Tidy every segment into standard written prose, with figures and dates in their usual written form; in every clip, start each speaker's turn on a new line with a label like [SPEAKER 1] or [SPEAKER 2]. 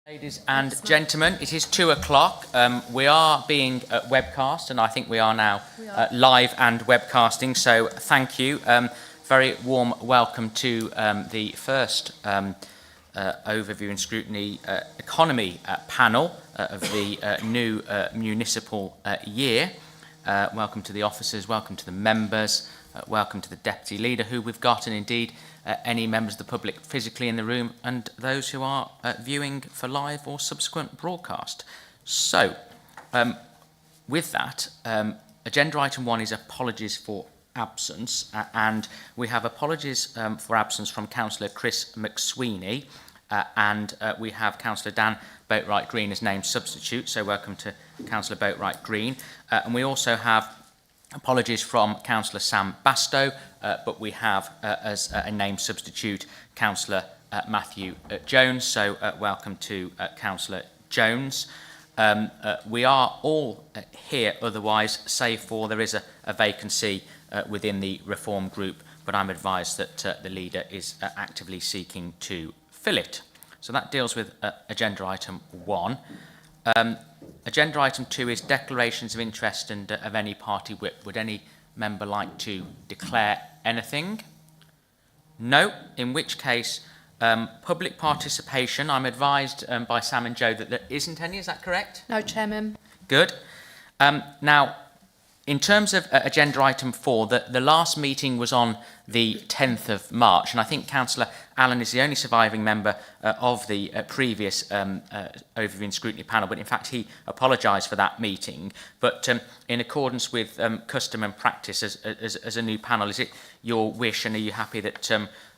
[SPEAKER 1] Ladies and gentlemen, it is 2 o'clock. We are being webcast, and I think we are now live and webcasting, so thank you. Very warm welcome to the first Overview and Scrutiny Economy panel of the new municipal year. Welcome to the officers, welcome to the members, welcome to the Deputy Leader who we've got, and indeed any members of the public physically in the room and those who are viewing for live or subsequent broadcast. So, with that, agenda item 1 is apologies for absence, and we have apologies for absence from Councillor Chris McSweeney, and we have Councillor Dan Boatwright Green as named substitute, so welcome to Councillor Boatwright Green. And we also have apologies from Councillor Sam Bastow, but we have as a named substitute Councillor Matthew Jones, so welcome to Councillor Jones. We are all here otherwise, save for there is a vacancy within the Reform group, but I'm advised that the leader is actively seeking to fill it. So that deals with agenda item 1. Agenda item 2 is declarations of interest and of any party whip. Would any member like to declare anything? No, in which case public participation. I'm advised by Sam and Joe that there isn't any, is that correct?
[SPEAKER 2] No, Chairman.
[SPEAKER 1] Good. Now, in terms of agenda item 4, the last meeting was on the 10th of March, and I think Councillor Allen is the only surviving member of the previous Overview and Scrutiny panel, but in fact he apologised for that meeting. But in accordance with custom and practice as a new panel, is it your wish, and are you happy that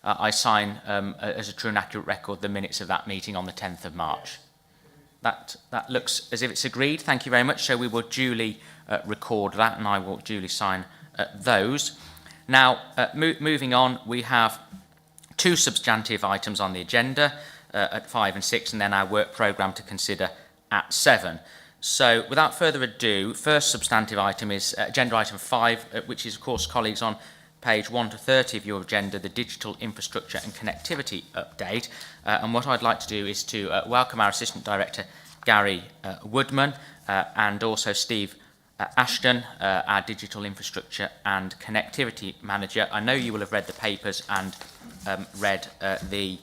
[SPEAKER 1] I sign as a true and accurate record the minutes of that meeting on the 10th of March? That looks as if it's agreed. Thank you very much. So we will duly record that, and I will duly sign those. Now, moving on, we have 2 substantive items on the agenda at 5 and 6, and then our work programme to consider at 7. So, without further ado, first substantive item is agenda item 5, which is, of course, colleagues, on page 1 to 30 of your agenda, the digital infrastructure and connectivity update. And what I'd like to do is to welcome our Assistant Director, Gary Woodman, and also Steve Ashton, our Digital Infrastructure and Connectivity Manager. I know you will have read the papers and read the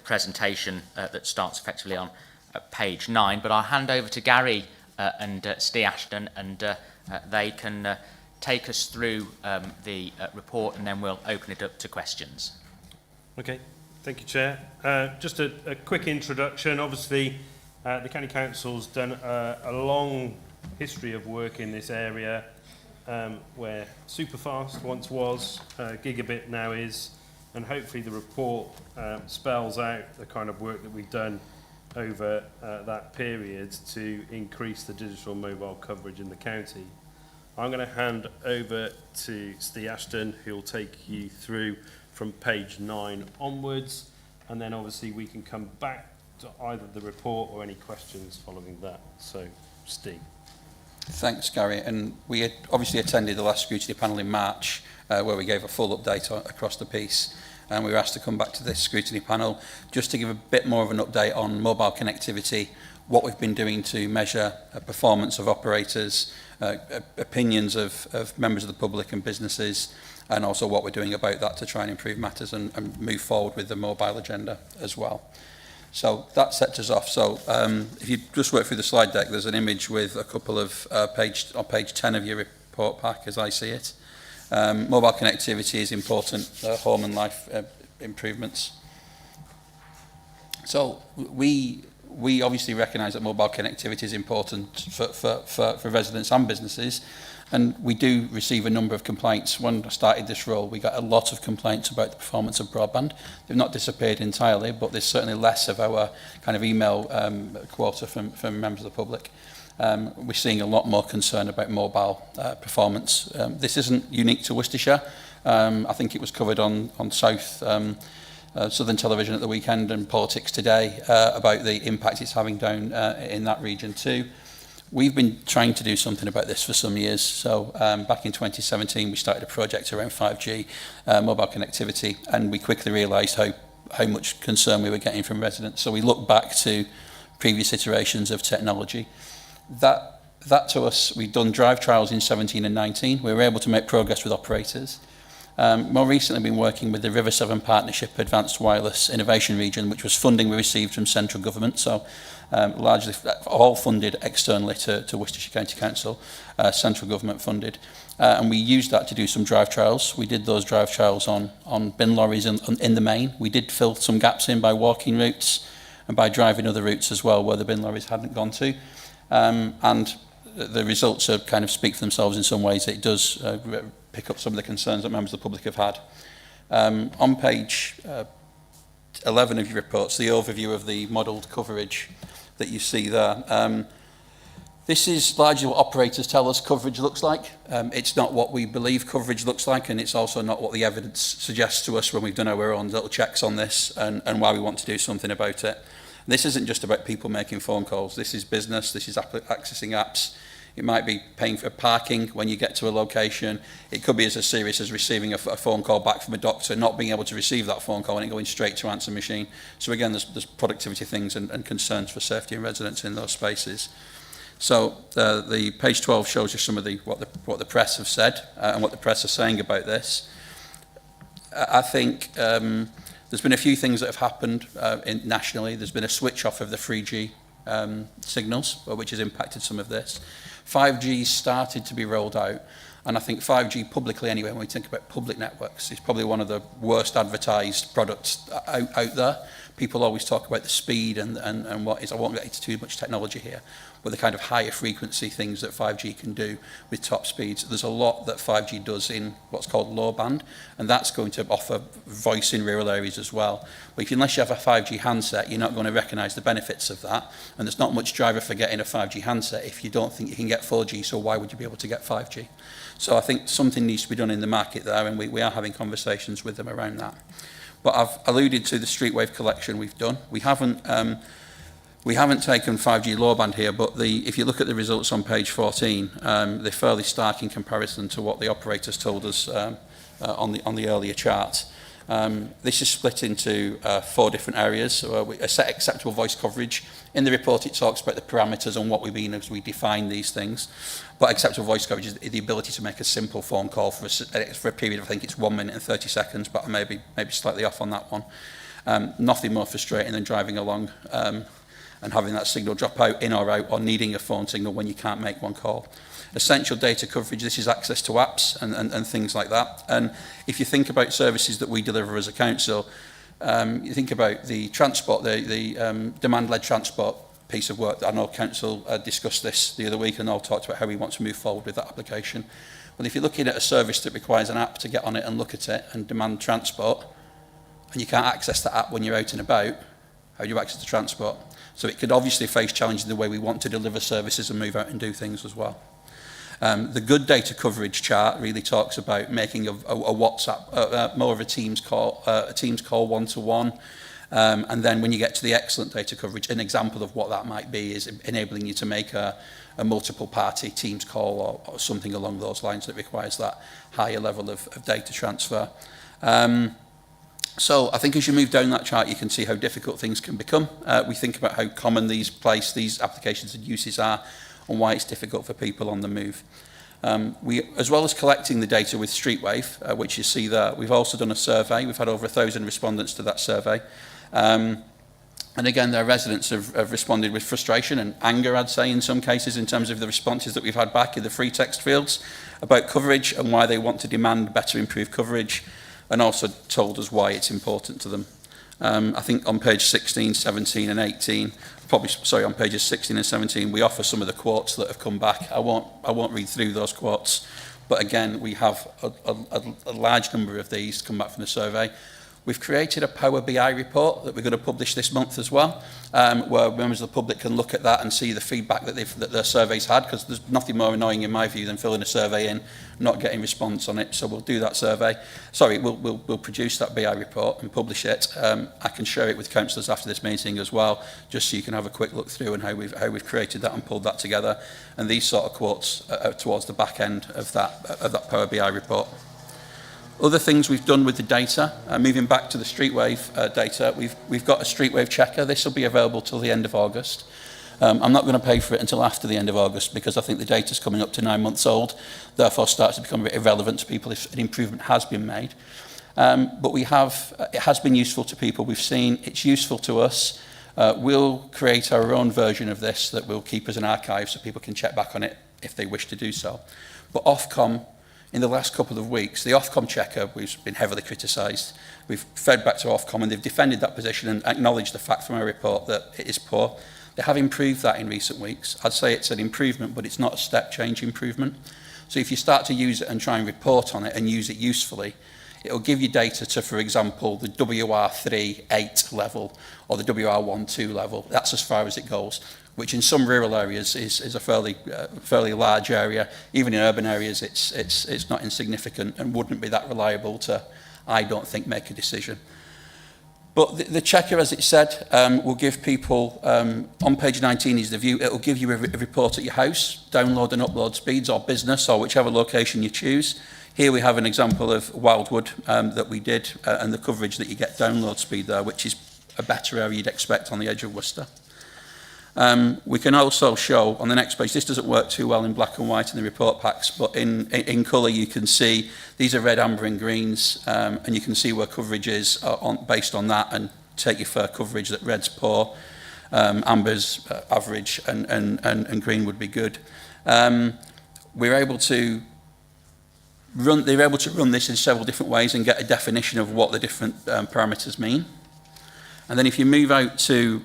[SPEAKER 1] presentation that starts effectively on page 9, but I'll hand over to Gary and Steve Ashton, and they can take us through the report, and then we'll open it up to questions.
[SPEAKER 3] Okay, thank you, Chair. Just a quick introduction. Obviously, the County Council's done a long history of work in this area, where superfast once was, gigabit now is, and hopefully the report spells out the kind of work that we've done over that period to increase the digital mobile coverage in the county. I'm going to hand over to Steve Ashton, who will take you through from page 9 onwards, and then obviously we can come back to either the report or any questions following that. So, Steve.
[SPEAKER 4] Thanks, Gary. And we had obviously attended the last scrutiny panel in March, where we gave a full update across the piece. And we were asked to come back to this scrutiny panel just to give a bit more of an update on mobile connectivity, what we've been doing to measure performance of operators, opinions of members of the public and businesses, and also what we're doing about that to try and improve matters and move forward with the mobile agenda as well. So that sets us off. So if you just work through the slide deck, there's an image with a couple of on page 10 of your report pack, as I see it. Mobile connectivity is important, home and life improvements. So we obviously recognise that mobile connectivity is important for residents and businesses, and we do receive a number of complaints. When I started this role, we got a lot of complaints about the performance of broadband. They've not disappeared entirely, but there's certainly less of our kind of email quota from members of the public. We're seeing a lot more concern about mobile performance. This isn't unique to Worcestershire. I think it was covered on Southern Television at the weekend and Politics Today about the impact it's having down in that region too. We've been trying to do something about this for some years. So back in 2017, we started a project around 5G mobile connectivity, and we quickly realised how much concern we were getting from residents. So we looked back to previous iterations of technology. That to us, we've done drive trials in 17 and 19. We were able to make progress with operators. More recently, been working with the River Severn Partnership Advanced Wireless Innovation Region, which was funding we received from central government, so largely all funded externally to Worcestershire County Council, central government funded. And we used that to do some drive trials. We did those drive trials on bin lorries in the main. We did fill some gaps in by walking routes and by driving other routes as well where the bin lorries hadn't gone to. And the results are kind of speak for themselves in some ways. It does pick up some of the concerns that members of the public have had. On page 11 of your reports, the overview of the modelled coverage that you see there. This is largely what operators tell us coverage looks like. It's not what we believe coverage looks like, and it's also not what the evidence suggests to us when we've done our own little checks on this and why we want to do something about it. This isn't just about people making phone calls. This is business. This is accessing apps. It might be paying for parking when you get to a location. It could be as serious as receiving a phone call back from a doctor, not being able to receive that phone call and it going straight to answer machine. So again, there's productivity things and concerns for safety and residents in those spaces. So the page 12 shows you some of what the press have said and what the press are saying about this. I think there's been a few things that have happened nationally. There's been a switch off of the 3G signals, which has impacted some of this. 5G started to be rolled out, and I think 5G publicly anyway, when we think about public networks, is probably one of the worst advertised products out there. People always talk about the speed and what is, I won't get into too much technology here, but the kind of higher frequency things that 5G can do with top speeds. There's a lot that 5G does in what's called low band, and that's going to offer voice in rural areas as well. But unless you have a 5G handset, you're not going to recognise the benefits of that, and there's not much driver for getting a 5G handset if you don't think you can get 4G, so why would you be able to get 5G? So I think something needs to be done in the market there, and we are having conversations with them around that. But I've alluded to the streetwave collection we've done. We haven't taken 5G low band here, but if you look at the results on page 14, they're fairly stark in comparison to what the operators told us on the earlier chart. This is split into 4 different areas. Acceptable voice coverage. In the report, it talks about the parameters and what we mean as we define these things. But acceptable voice coverage is the ability to make a simple phone call for a period of, I think it's 1 minute and 30 seconds, but I may be slightly off on that one. Nothing more frustrating than driving along and having that signal drop out, in or out, or needing a phone signal when you can't make one call. Essential data coverage, this is access to apps and things like that. And if you think about services that we deliver as a council, you think about the transport, the demand-led transport piece of work. I know council discussed this the other week and all talked about how we want to move forward with that application. But if you're looking at a service that requires an app to get on it and look at it and demand transport, and you can't access that app when you're out and about, how do you access the transport? So it could obviously face challenges in the way we want to deliver services and move out and do things as well. The good data coverage chart really talks about making a WhatsApp, more of a Teams call one-to-one. And then when you get to the excellent data coverage, an example of what that might be is enabling you to make a multiple party Teams call or something along those lines that requires that higher level of data transfer. So I think as you move down that chart, you can see how difficult things can become. We think about how common these applications and uses are and why it's difficult for people on the move. We, as well as collecting the data with Streetwave, which you see there, we've also done a survey. We've had over 1,000 respondents to that survey. And again, their residents have responded with frustration and anger, I'd say, in some cases, in terms of the responses that we've had back in the free text fields about coverage and why they want to demand better improved coverage, and also told us why it's important to them. I think on page 16, 17 and 18, on pages 16 and 17, we offer some of the quotes that have come back. I won't read through those quotes, but again, we have a large number of these come back from the survey. We've created a Power BI report that we're going to publish this month as well, where members of the public can look at that and see the feedback that their surveys had, because there's nothing more annoying in my view than filling a survey in, not getting response on it. So we'll do that survey. We'll produce that BI report and publish it. I can share it with councillors after this meeting as well, just so you can have a quick look through and how we've created that and pulled that together. And these sort of quotes are towards the back end of that Power BI report. Other things we've done with the data, moving back to the Streetwave data, we've got a Streetwave checker. This will be available till the end of August. I'm not going to pay for it until after the end of August because I think the data is coming up to 9 months old, therefore starts to become a bit irrelevant to people if an improvement has been made. But it has been useful to people. We've seen it's useful to us. We'll create our own version of this that we'll keep as an archive so people can check back on it if they wish to do so. But Ofcom, in the last couple of weeks, the Ofcom checker, we've been heavily criticised. We've fed back to Ofcom and they've defended that position and acknowledged the fact from our report that it is poor. They have improved that in recent weeks. I'd say it's an improvement, but it's not a step change improvement. So if you start to use it and try and report on it and use it usefully, it'll give you data to, for example, the WR3-8 level or the WR1-2 level. That's as far as it goes, which in some rural areas is a fairly large area. Even in urban areas, it's not insignificant and wouldn't be that reliable to, I don't think, make a decision. But the checker, as it said, will give people, on page 19 is the view, it will give you a report at your house, download and upload speeds or business or whichever location you choose. Here we have an example of Wildwood that we did and the coverage that you get download speed there, which is a better area you'd expect on the edge of Worcester. We can also show on the next page, this doesn't work too well in black and white in the report packs, but in colour you can see these are red, amber and greens, and you can see where coverage is based on that and take your fair coverage that red's poor, amber's average and green would be good. They're able to run this in several different ways and get a definition of what the different parameters mean. And then if you move out to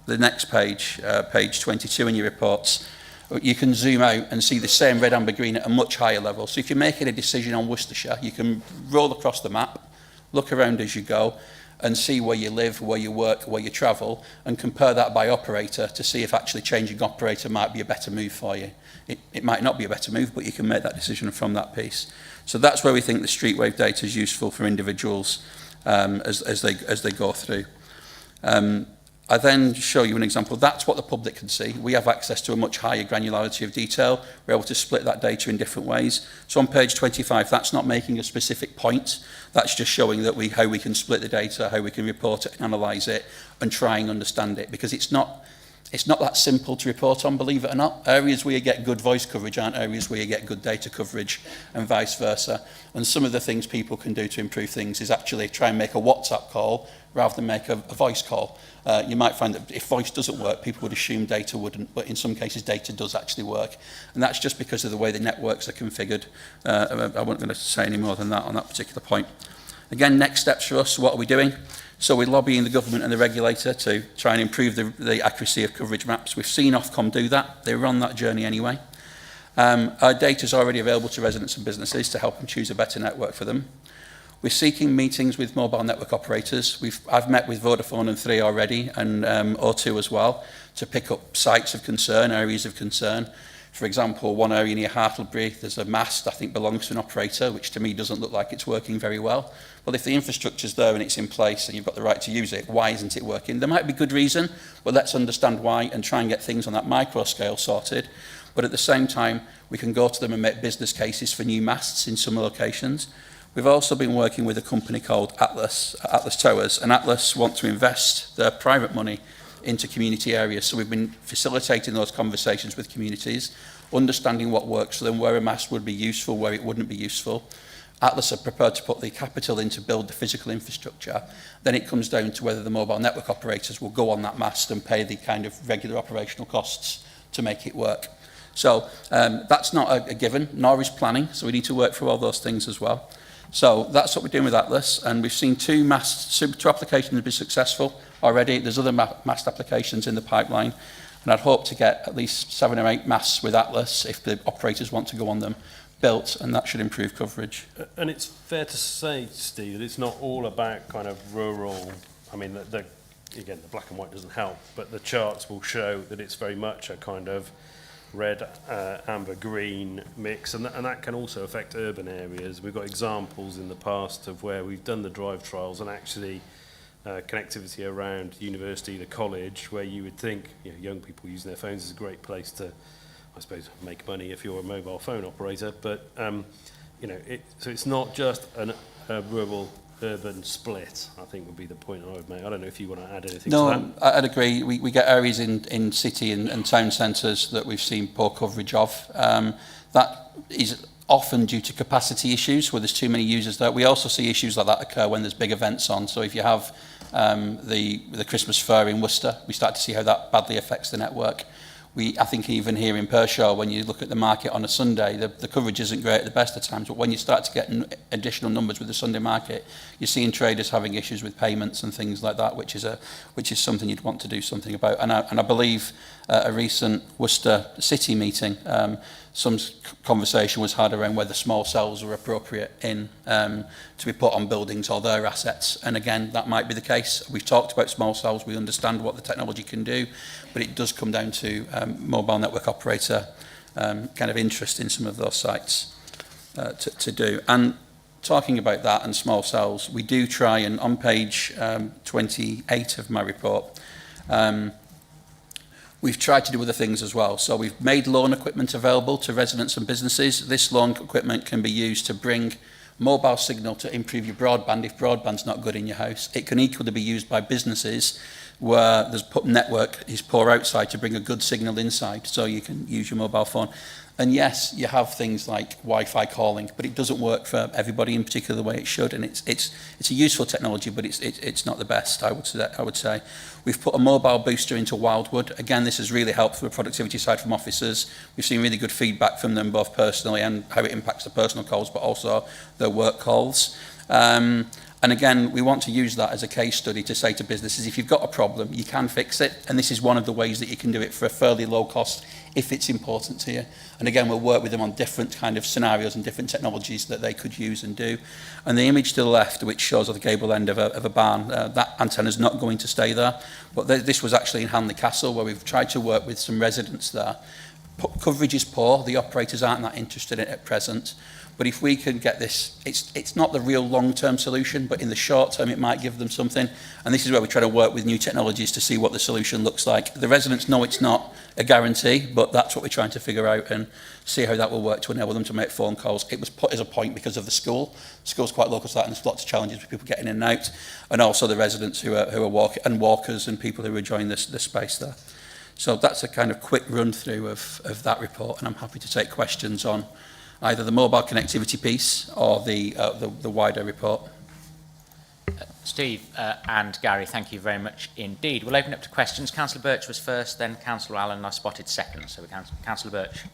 [SPEAKER 4] the next page, page 22 in your reports, you can zoom out and see the same red, amber, green at a much higher level. So if you're making a decision on Worcestershire, you can roll across the map, look around as you go, and see where you live, where you work, where you travel, and compare that by operator to see if actually changing operator might be a better move for you. It might not be a better move, but you can make that decision from that piece. So that's where we think the Streetwave data is useful for individuals as they go through. I then show you an example. That's what the public can see. We have access to a much higher granularity of detail. We're able to split that data in different ways. So on page 25, that's not making a specific point. That's just showing that how we can split the data, how we can report it and analyse it and try and understand it. Because it's not that simple to report on, believe it or not. Areas where you get good voice coverage aren't areas where you get good data coverage and vice versa. And some of the things people can do to improve things is actually try and make a WhatsApp call rather than make a voice call. You might find that if voice doesn't work, people would assume data wouldn't, but in some cases data does actually work. And that's just because of the way the networks are configured. I wasn't going to say any more than that on that particular point. Again, next steps for us, what are we doing? So we're lobbying the government and the regulator to try and improve the accuracy of coverage maps. We've seen Ofcom do that. They were on that journey anyway. Our data is already available to residents and businesses to help them choose a better network for them. We're seeking meetings with mobile network operators. I've met with Vodafone and 3 already, and O2 as well, to pick up sites of concern, areas of concern. For example, one area near Hartlebury, there's a mast I think belongs to an operator, which to me doesn't look like it's working very well. Well, if the infrastructure's there and it's in place and you've got the right to use it, why isn't it working? There might be good reason, but let's understand why and try and get things on that micro scale sorted. But at the same time, we can go to them and make business cases for new masts in some locations. We've also been working with a company called Atlas Towers, and Atlas want to invest their private money into community areas. So we've been facilitating those conversations with communities, understanding what works for them, where a mast would be useful, where it wouldn't be useful. Atlas are prepared to put the capital in to build the physical infrastructure. Then it comes down to whether the mobile network operators will go on that mast and pay the kind of regular operational costs to make it work. So that's not a given, nor is planning. So we need to work through all those things as well. So that's what we're doing with Atlas, and we've seen two applications be successful already. There's other mast applications in the pipeline, and I'd hope to get at least 7 or 8 masts with Atlas if the operators want to go on them built, and that should improve coverage.
[SPEAKER 3] And it's fair to say, Steve, that it's not all about kind of rural. I mean, again, the black and white doesn't help, but the charts will show that it's very much a kind of red, amber, green mix, and that can also affect urban areas. We've got examples in the past of where we've done the drive trials and actually connectivity around university, the college, where you would think young people using their phones is a great place to, I suppose, make money if you're a mobile phone operator, but so it's not just a rural-urban split, I think would be the point I would make. I don't know if you want to add anything to that.
[SPEAKER 4] No, I'd agree. We get areas in city and town centres that we've seen poor coverage of. That is often due to capacity issues where there's too many users there. We also see issues like that occur when there's big events on. So if you have the Christmas fair in Worcester, we start to see how that badly affects the network. I think even here in Pershore, when you look at the market on a Sunday, the coverage isn't great at the best of times, but when you start to get additional numbers with the Sunday market, you're seeing traders having issues with payments and things like that, which is something you'd want to do something about. And I believe a recent Worcester City meeting, some conversation was had around whether small cells are appropriate to be put on buildings or their assets. And again, that might be the case. We've talked about small cells. We understand what the technology can do, but it does come down to mobile network operator kind of interest in some of those sites to do. And talking about that and small cells, we do try, and on page 28 of my report, we've tried to do other things as well. So we've made loan equipment available to residents and businesses. This loan equipment can be used to bring mobile signal to improve your broadband if broadband's not good in your house. It can equally be used by businesses where there's network is poor outside to bring a good signal inside, so you can use your mobile phone. And yes, you have things like Wi-Fi calling, but it doesn't work for everybody in particular the way it should. And it's a useful technology, but it's not the best, I would say. We've put a mobile booster into Wildwood. Again, this has really helped for the productivity side from officers. We've seen really good feedback from them, both personally and how it impacts the personal calls, but also their work calls. And again, we want to use that as a case study to say to businesses, if you've got a problem, you can fix it. And this is one of the ways that you can do it for a fairly low cost if it's important to you. And again, we'll work with them on different kind of scenarios and different technologies that they could use and do. And the image to the left, which shows at the gable end of a barn, that antenna is not going to stay there. But this was actually in Hanley Castle, where we've tried to work with some residents there. Coverage is poor. The operators aren't that interested in it at present. But if we can get this, it's not the real long-term solution, but in the short term, it might give them something. And this is where we try to work with new technologies to see what the solution looks like. The residents know it's not a guarantee, but that's what we're trying to figure out and see how that will work to enable them to make phone calls. It was put as a point because of the school. The school's quite local to that, and there's lots of challenges with people getting in and out, and also the residents who are walkers and people who are enjoying this space there. So that's a kind of quick run through of that report, and I'm happy to take questions on either the mobile connectivity piece or the wider report.
[SPEAKER 1] Steve and Gary, thank you very much indeed. We'll open up to questions. Councillor Birch was first, then Councillor Allen, and I spotted second. So Councillor Birch.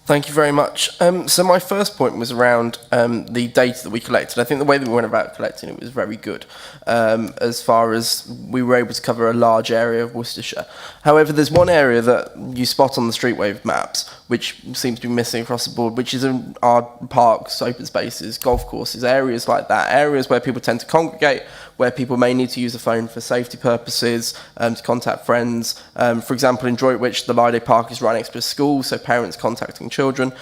[SPEAKER 2] Thank you very much. So my first point was around the data that we collected. I think the way that we went about collecting it was very good, as far as we were able to cover a large area of Worcestershire. However, there's one area that you spot on the streetwave maps, which seems to be missing across the board, which is in our parks, open spaces, golf courses, areas like that, areas where people tend to congregate, where people may need to use a phone for safety purposes, to contact friends. For example, in Droitwich, the Lido Park is right next to a school, so parents contacting children.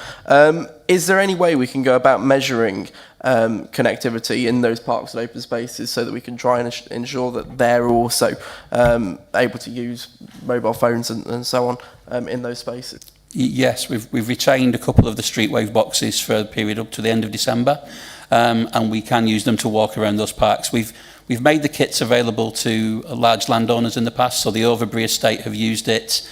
[SPEAKER 2] Is there any way we can go about measuring connectivity in those parks and open spaces so that we can try and ensure that they're also able to use mobile phones and so on in those spaces?
[SPEAKER 4] Yes, we've retained a couple of the streetwave boxes for a period up to the end of December, and we can use them to walk around those parks. We've made the kits available to large landowners in the past, so the Overbury estate have used it.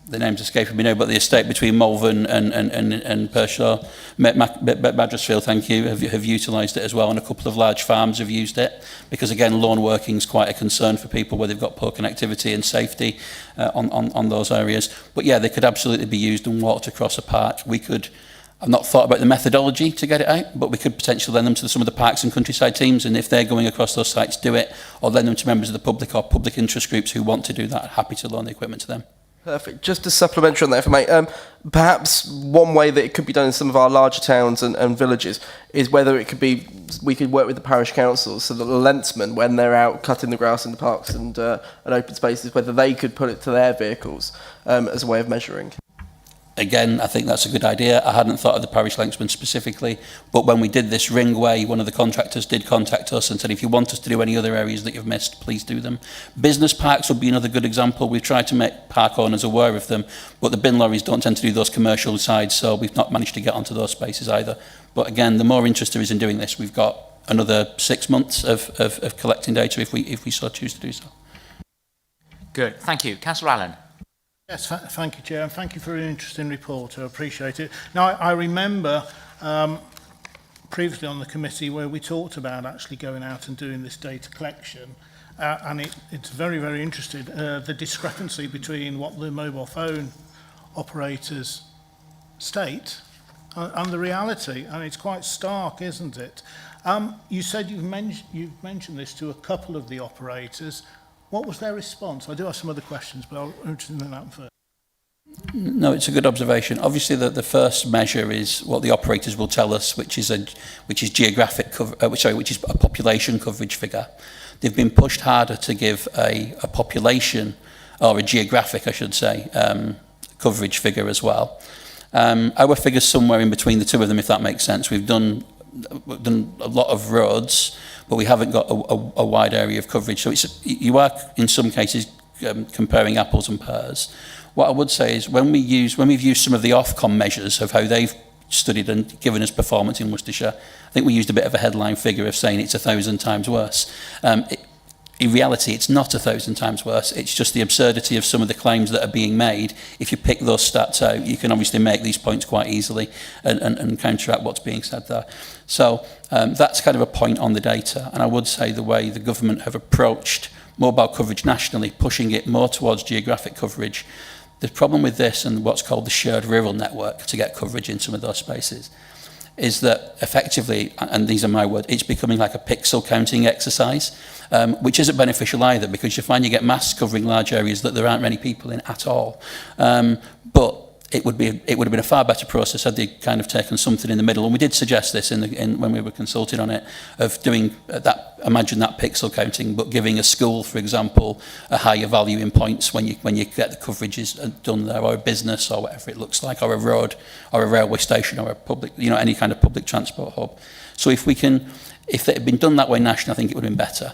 [SPEAKER 4] The name's escaping me now, but the estate between Malvern and Pershore, Madresfield, thank you, have utilised it as well, and a couple of large farms have used it, because again, lawn working is quite a concern for people where they've got poor connectivity and safety on those areas. But yeah, they could absolutely be used and walked across a park. I've not thought about the methodology to get it out, but we could potentially lend them to some of the parks and countryside teams, and if they're going across those sites, do it, or lend them to members of the public or public interest groups who want to do that. Happy to loan the equipment to them.
[SPEAKER 2] Perfect. Just a supplementary on that, if I may. Perhaps one way that it could be done in some of our larger towns and villages is whether it could be, we could work with the parish councils, so that the lensmen, when they're out cutting the grass in the parks and open spaces, whether they could put it to their vehicles as a way of measuring.
[SPEAKER 4] Again, I think that's a good idea. I hadn't thought of the parish linksman specifically, but when we did this ringway, one of the contractors did contact us and said, if you want us to do any other areas that you've missed, please do them. Business parks would be another good example. We've tried to make park owners aware of them, but the bin lorries don't tend to do those commercial sides, so we've not managed to get onto those spaces either. But again, the more interest there is in doing this, we've got another 6 months of collecting data if we so choose to do so.
[SPEAKER 1] Good. Thank you. Councillor Allen.
[SPEAKER 5] Yes, thank you, Chair, and thank you for an interesting report. I appreciate it. Now, I remember previously on the committee where we talked about actually going out and doing this data collection, and it's very, very interesting, the discrepancy between what the mobile phone operators state and the reality, and it's quite stark, isn't it? You said you've mentioned this to a couple of the operators. What was their response? I do have some other questions, but I'm interested in that first.
[SPEAKER 4] No, it's a good observation. Obviously, the first measure is what the operators will tell us, which is geographic which is a population coverage figure. They've been pushed harder to give a population, or a geographic, I should say, coverage figure as well. Our figure's somewhere in between the two of them, if that makes sense. We've done a lot of roads, but we haven't got a wide area of coverage. So you are, in some cases, comparing apples and pears. What I would say is when we've used some of the Ofcom measures of how they've studied and given us performance in Worcestershire, I think we used a bit of a headline figure of saying it's 1,000 times worse. In reality, it's not 1,000 times worse. It's just the absurdity of some of the claims that are being made. If you pick those stats out, you can obviously make these points quite easily and counteract what's being said there. So that's kind of a point on the data. And I would say the way the government have approached mobile coverage nationally, pushing it more towards geographic coverage, the problem with this and what's called the shared rural network to get coverage in some of those spaces is that effectively, and these are my words, it's becoming like a pixel counting exercise, which isn't beneficial either, because you find you get mass covering large areas that there aren't many people in at all. But it would have been a far better process had they kind of taken something in the middle. And we did suggest this when we were consulted on it, of doing that, imagine that pixel counting, but giving a school, for example, a higher value in points when you get the coverages done there, or a business, or whatever it looks like, or a road, or a railway station, or a public, any kind of public transport hub. So if it had been done that way nationally, I think it would have been better.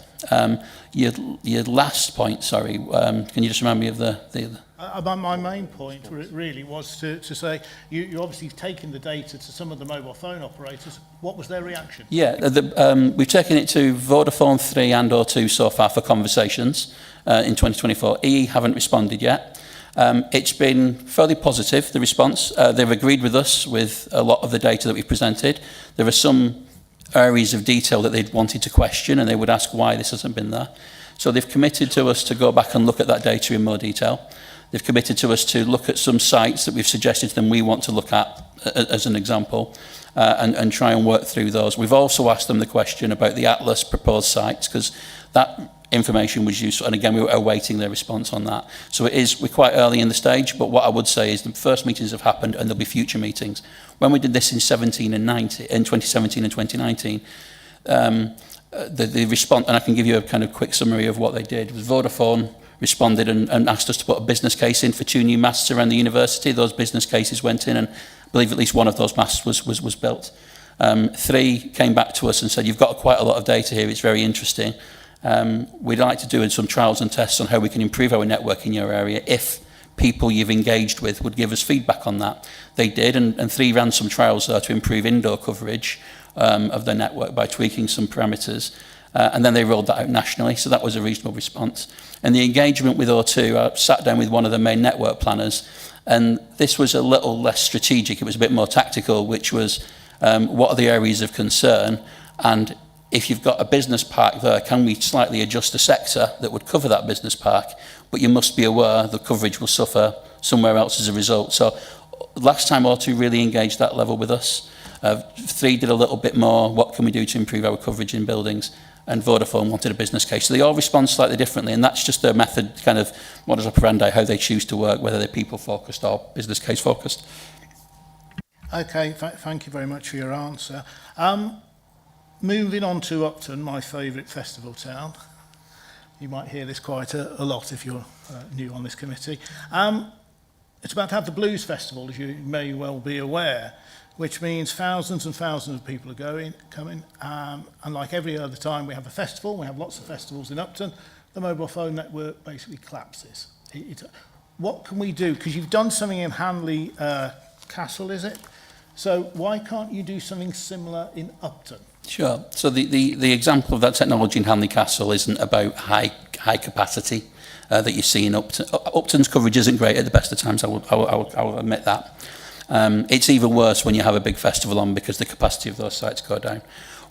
[SPEAKER 4] Your last point, sorry, can you just remind me of the
[SPEAKER 5] My main point really was to say, you obviously taken the data to some of the mobile phone operators. What was their reaction?
[SPEAKER 4] Yeah, we've taken it to Vodafone 3 and O2 so far for conversations in 2024. EE haven't responded yet. It's been fairly positive, the response. They've agreed with us with a lot of the data that we've presented. There are some areas of detail that they'd wanted to question, and they would ask why this hasn't been there. So they've committed to us to go back and look at that data in more detail. They've committed to us to look at some sites that we've suggested to them we want to look at as an example, and try and work through those. We've also asked them the question about the Atlas proposed sites, because that information was useful, and again we were awaiting their response on that. So we're quite early in the stage, but what I would say is the first meetings have happened and there'll be future meetings. When we did this in 2017 and 2019, the response, and I can give you a kind of quick summary of what they did, was Vodafone responded and asked us to put a business case in for 2 new masts around the university. Those business cases went in, and I believe at least one of those masts was built. 3 came back to us and said, you've got quite a lot of data here, it's very interesting. We'd like to do some trials and tests on how we can improve our network in your area if people you've engaged with would give us feedback on that. They did, and 3 ran some trials there to improve indoor coverage of their network by tweaking some parameters. And then they rolled that out nationally, so that was a reasonable response. And the engagement with O2, I sat down with one of the main network planners, and this was a little less strategic, it was a bit more tactical, which was what are the areas of concern, and if you've got a business park there, can we slightly adjust the sector that would cover that business park, but you must be aware the coverage will suffer somewhere else as a result. So last time O2 really engaged that level with us. 3 did a little bit more, what can we do to improve our coverage in buildings? And Vodafone wanted a business case. So they all respond slightly differently, and that's just their method, kind of modus operandi, how they choose to work, whether they're people-focused or business case-focused.
[SPEAKER 5] Okay, thank you very much for your answer. Moving on to Upton, my favourite festival town. You might hear this quite a lot if you're new on this committee. it's about to have the Blues Festival, as you may well be aware, which means thousands and thousands of people are coming. And like every other time we have a festival, we have lots of festivals in Upton, the mobile phone network basically collapses. What can we do? Because you've done something in Hanley Castle, is it? So why can't you do something similar in Upton?
[SPEAKER 4] Sure. So the example of that technology in Hanley Castle isn't about high capacity that you see in Upton. Upton's coverage isn't great at the best of times, I will admit that. It's even worse when you have a big festival on because the capacity of those sites go down.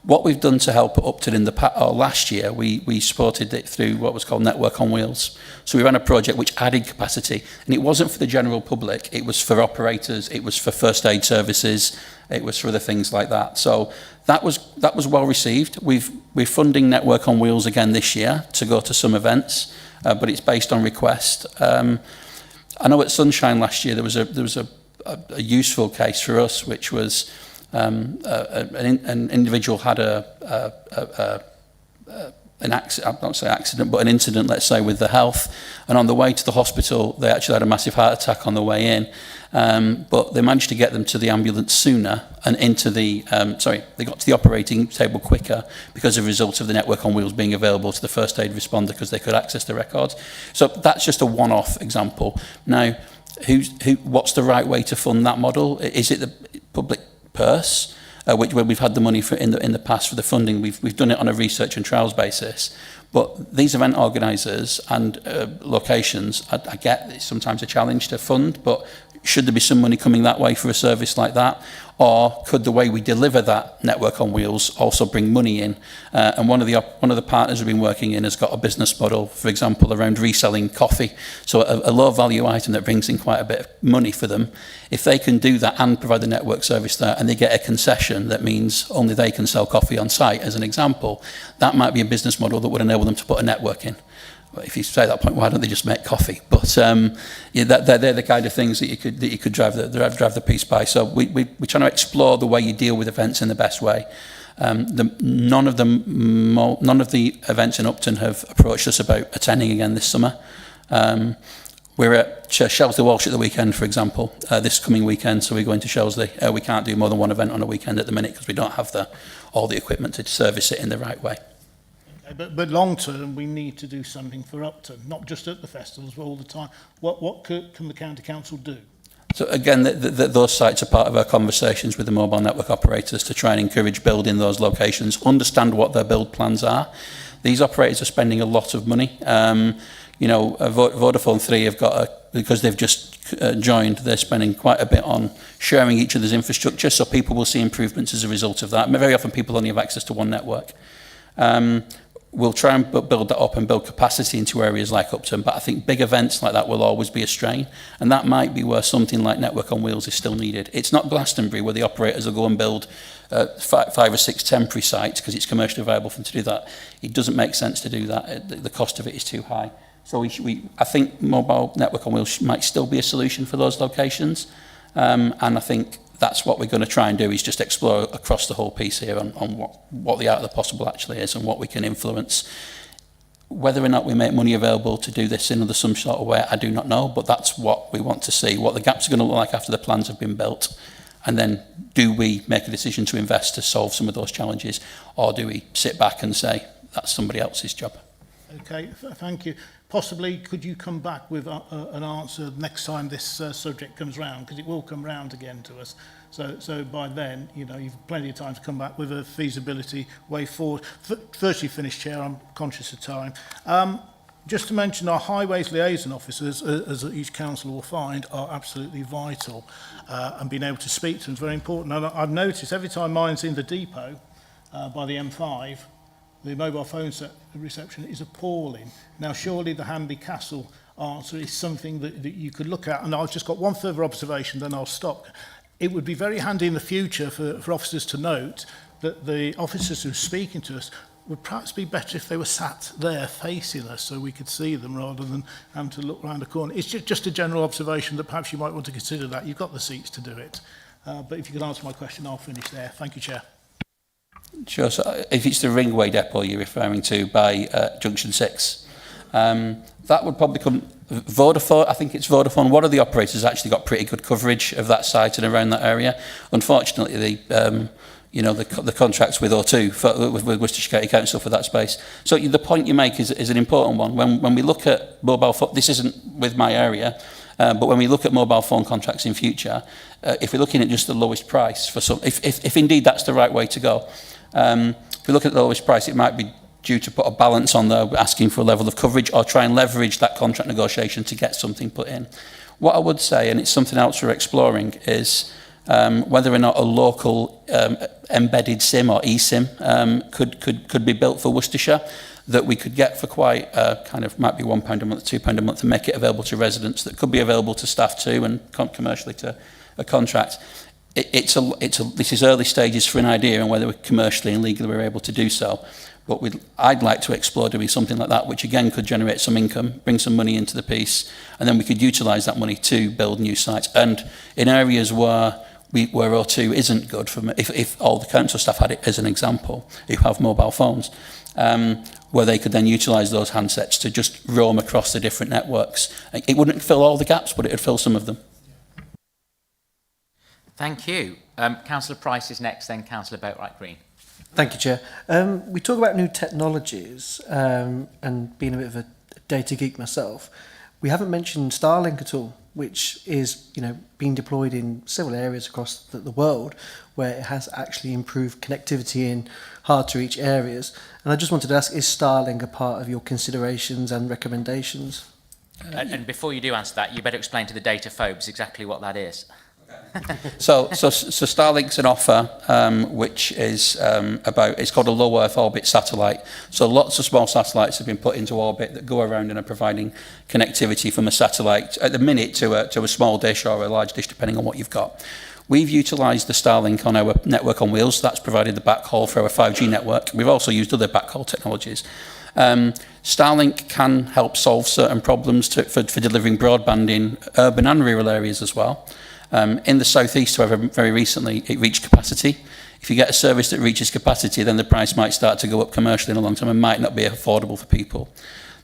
[SPEAKER 4] What we've done to help Upton in last year, we supported it through what was called Network on Wheels. So we ran a project which added capacity, and it wasn't for the general public, it was for operators, it was for first aid services, it was for other things like that. So that was well received. We're funding Network on Wheels again this year to go to some events, but it's based on request. I know at Sunshine last year there was a useful case for us, which was an individual had an accident, I don't say accident, but an incident, let's say, with the health, and on the way to the hospital they actually had a massive heart attack on the way in, but they managed to get them to the ambulance sooner and into the they got to the operating table quicker because of the result of the Network on Wheels being available to the first aid responder because they could access the records. So that's just a one-off example. Now, what's the right way to fund that model? Is it the public purse, which where we've had the money for in the past for the funding? We've done it on a research and trials basis. But these event organisers and locations, I get it's sometimes a challenge to fund, but should there be some money coming that way for a service like that? Or could the way we deliver that Network on Wheels also bring money in? And one of the partners we've been working in has got a business model, for example, around reselling coffee. So a low value item that brings in quite a bit of money for them. If they can do that and provide the network service there, and they get a concession that means only they can sell coffee on site, as an example, that might be a business model that would enable them to put a network in. If you say that point, why don't they just make coffee? But they're the kind of things that you could drive the piece by. So we're trying to explore the way you deal with events in the best way. None of the events in Upton have approached us about attending again this summer. We're at Shelsley Walsh at the weekend, for example, this coming weekend. So we're going to Shelsley. We can't do more than one event on a weekend at the minute because we don't have all the equipment to service it in the right way.
[SPEAKER 5] But long term, we need to do something for Upton, not just at the festivals, but all the time. What can the county council do?
[SPEAKER 4] So again, those sites are part of our conversations with the mobile network operators to try and encourage building those locations, understand what their build plans are. These operators are spending a lot of money. Vodafone 3 have got, because they've just joined, they're spending quite a bit on sharing each other's infrastructure, so people will see improvements as a result of that. Very often people only have access to one network. We'll try and build that up and build capacity into areas like Upton, but I think big events like that will always be a strain, and that might be where something like Network on Wheels is still needed. It's not Glastonbury where the operators will go and build 5 or 6 temporary sites because it's commercially viable for them to do that. It doesn't make sense to do that. The cost of it is too high. So I think mobile Network on Wheels might still be a solution for those locations, and I think that's what we're going to try and do, is just explore across the whole piece here on what the art of the possible actually is and what we can influence. Whether or not we make money available to do this in some sort of way, I do not know, but that's what we want to see, what the gaps are going to look like after the plans have been built. And then do we make a decision to invest to solve some of those challenges, or do we sit back and say that's somebody else's job?
[SPEAKER 5] Okay, thank you. Possibly could you come back with an answer next time this subject comes round, because it will come round again to us. So by then, you've plenty of time to come back with a feasibility way forward. Firstly, finish, Chair, I'm conscious of time. Just to mention, our highways liaison officers, as each council will find, are absolutely vital, and being able to speak to them is very important. And I've noticed every time mine's in the depot by the M5, the mobile phone reception is appalling. Now, surely the Hanley Castle answer is something that you could look at. And I've just got one further observation, then I'll stop. It would be very handy in the future for officers to note that the officers who are speaking to us would perhaps be better if they were sat there facing us so we could see them rather than having to look around the corner. It's just a general observation that perhaps you might want to consider that. You've got the seats to do it. But if you could answer my question, I'll finish there. Thank you, Chair.
[SPEAKER 4] Sure. So if it's the Ringway depot you're referring to by Junction 6, that would probably come Vodafone, I think it's Vodafone, one of the operators actually got pretty good coverage of that site and around that area. Unfortunately, the contracts with O2, with Worcestershire County Council for that space. So the point you make is an important one. When we look at mobile phone, this isn't with my area, but when we look at mobile phone contracts in future, if we're looking at just the lowest price for some, if indeed that's the right way to go, if we look at the lowest price, it might be due to put a balance on there, asking for a level of coverage, or try and leverage that contract negotiation to get something put in. What I would say, and it's something else we're exploring, is whether or not a local embedded SIM or eSIM could be built for Worcestershire, that we could get for quite kind of, might be £1 a month, £2 a month, and make it available to residents, that could be available to staff too, and commercially to a contract. This is early stages for an idea on whether we commercially and legally we're able to do so. But I'd like to explore doing something like that, which again could generate some income, bring some money into the piece, and then we could utilise that money to build new sites. And in areas where O2 isn't good, if all the council staff had it as an example, who have mobile phones, where they could then utilise those handsets to just roam across the different networks. It wouldn't fill all the gaps, but it would fill some of them.
[SPEAKER 1] Thank you. Councillor Price is next, then Councillor Boatwright-Green.
[SPEAKER 6] Thank you, Chair. We talk about new technologies and being a bit of a data geek myself. We haven't mentioned Starlink at all, which is being deployed in several areas across the world where it has actually improved connectivity in hard-to-reach areas. And I just wanted to ask, is Starlink a part of your considerations and recommendations?
[SPEAKER 1] And before you do answer that, you better explain to the data phobes exactly what that is.
[SPEAKER 4] So Starlink's an offer which is it's called a low Earth orbit satellite. So lots of small satellites have been put into orbit that go around and are providing connectivity from a satellite at the minute to a small dish or a large dish, depending on what you've got. We've utilised the Starlink on our network on wheels. That's provided the backhaul for our 5G network. We've also used other backhaul technologies. Starlink can help solve certain problems for delivering broadband in urban and rural areas as well. In the southeast, however, very recently, it reached capacity. If you get a service that reaches capacity, then the price might start to go up commercially in the long term and might not be affordable for people.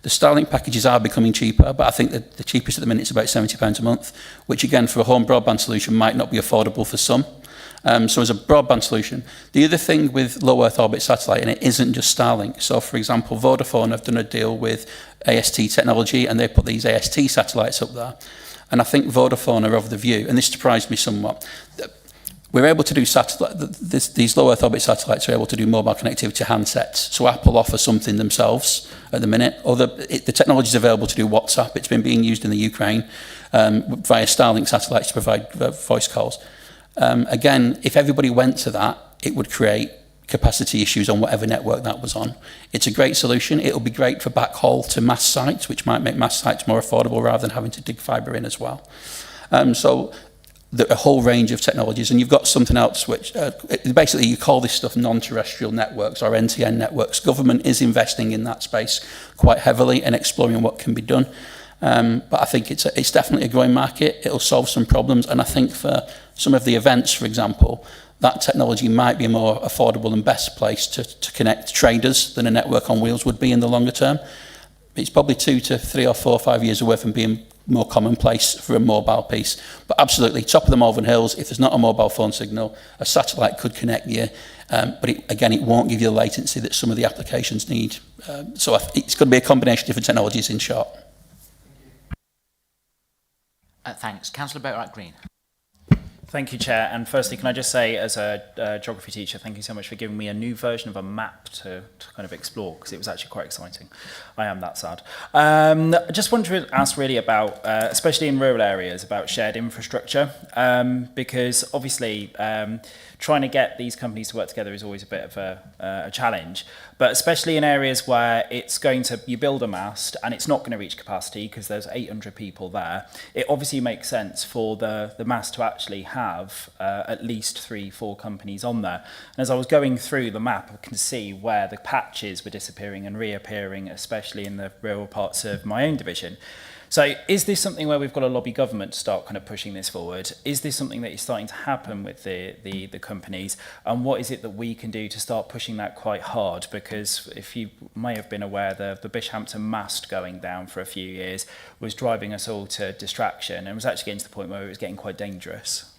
[SPEAKER 4] The Starlink packages are becoming cheaper, but I think that the cheapest at the minute is about £70 a month, which again, for a home broadband solution, might not be affordable for some. So as a broadband solution, the other thing with low Earth orbit satellite, and it isn't just Starlink. So for example, Vodafone have done a deal with AST technology, and they put these AST satellites up there. And I think Vodafone are of the view, and this surprised me somewhat, that we're able to do these low Earth orbit satellites are able to do mobile connectivity to handsets. So Apple offer something themselves at the minute. The technology is available to do WhatsApp. It's been being used in the Ukraine via Starlink satellites to provide voice calls. Again, if everybody went to that, it would create capacity issues on whatever network that was on. It's a great solution. It'll be great for backhaul to mass sites, which might make mass sites more affordable rather than having to dig fibre in as well. So a whole range of technologies, and you've got something else which basically you call this stuff non-terrestrial networks or NTN networks. Government is investing in that space quite heavily and exploring what can be done. But I think it's definitely a growing market. It'll solve some problems, and I think for some of the events, for example, that technology might be a more affordable and best place to connect traders than a network on wheels would be in the longer term. It's probably 2 to 3 or 4 or 5 years away from being more commonplace for a mobile piece. But absolutely, top of the Malvern Hills, if there's not a mobile phone signal, a satellite could connect you. But it won't give you the latency that some of the applications need. So it's going to be a combination of different technologies in short.
[SPEAKER 1] Thanks. Councillor Boatwright-Green.
[SPEAKER 7] Thank you, Chair. And firstly, can I just say, as a geography teacher, thank you so much for giving me a new version of a map to kind of explore, because it was actually quite exciting. I am that sad. I just wanted to ask really about, especially in rural areas, about shared infrastructure, because obviously trying to get these companies to work together is always a bit of a challenge, but especially in areas where you build a mast and it's not going to reach capacity because there's 800 people there, it obviously makes sense for the mast to actually have at least 3-4 companies on there. And as I was going through the map, I can see where the patches were disappearing and reappearing, especially in the rural parts of my own division. So is this something where we've got to lobby government to start kind of pushing this forward? Is this something that is starting to happen with the companies? And what is it that we can do to start pushing that quite hard? Because if you may have been aware, the Bishampton mast going down for a few years was driving us all to distraction and was actually getting to the point where it was getting quite dangerous.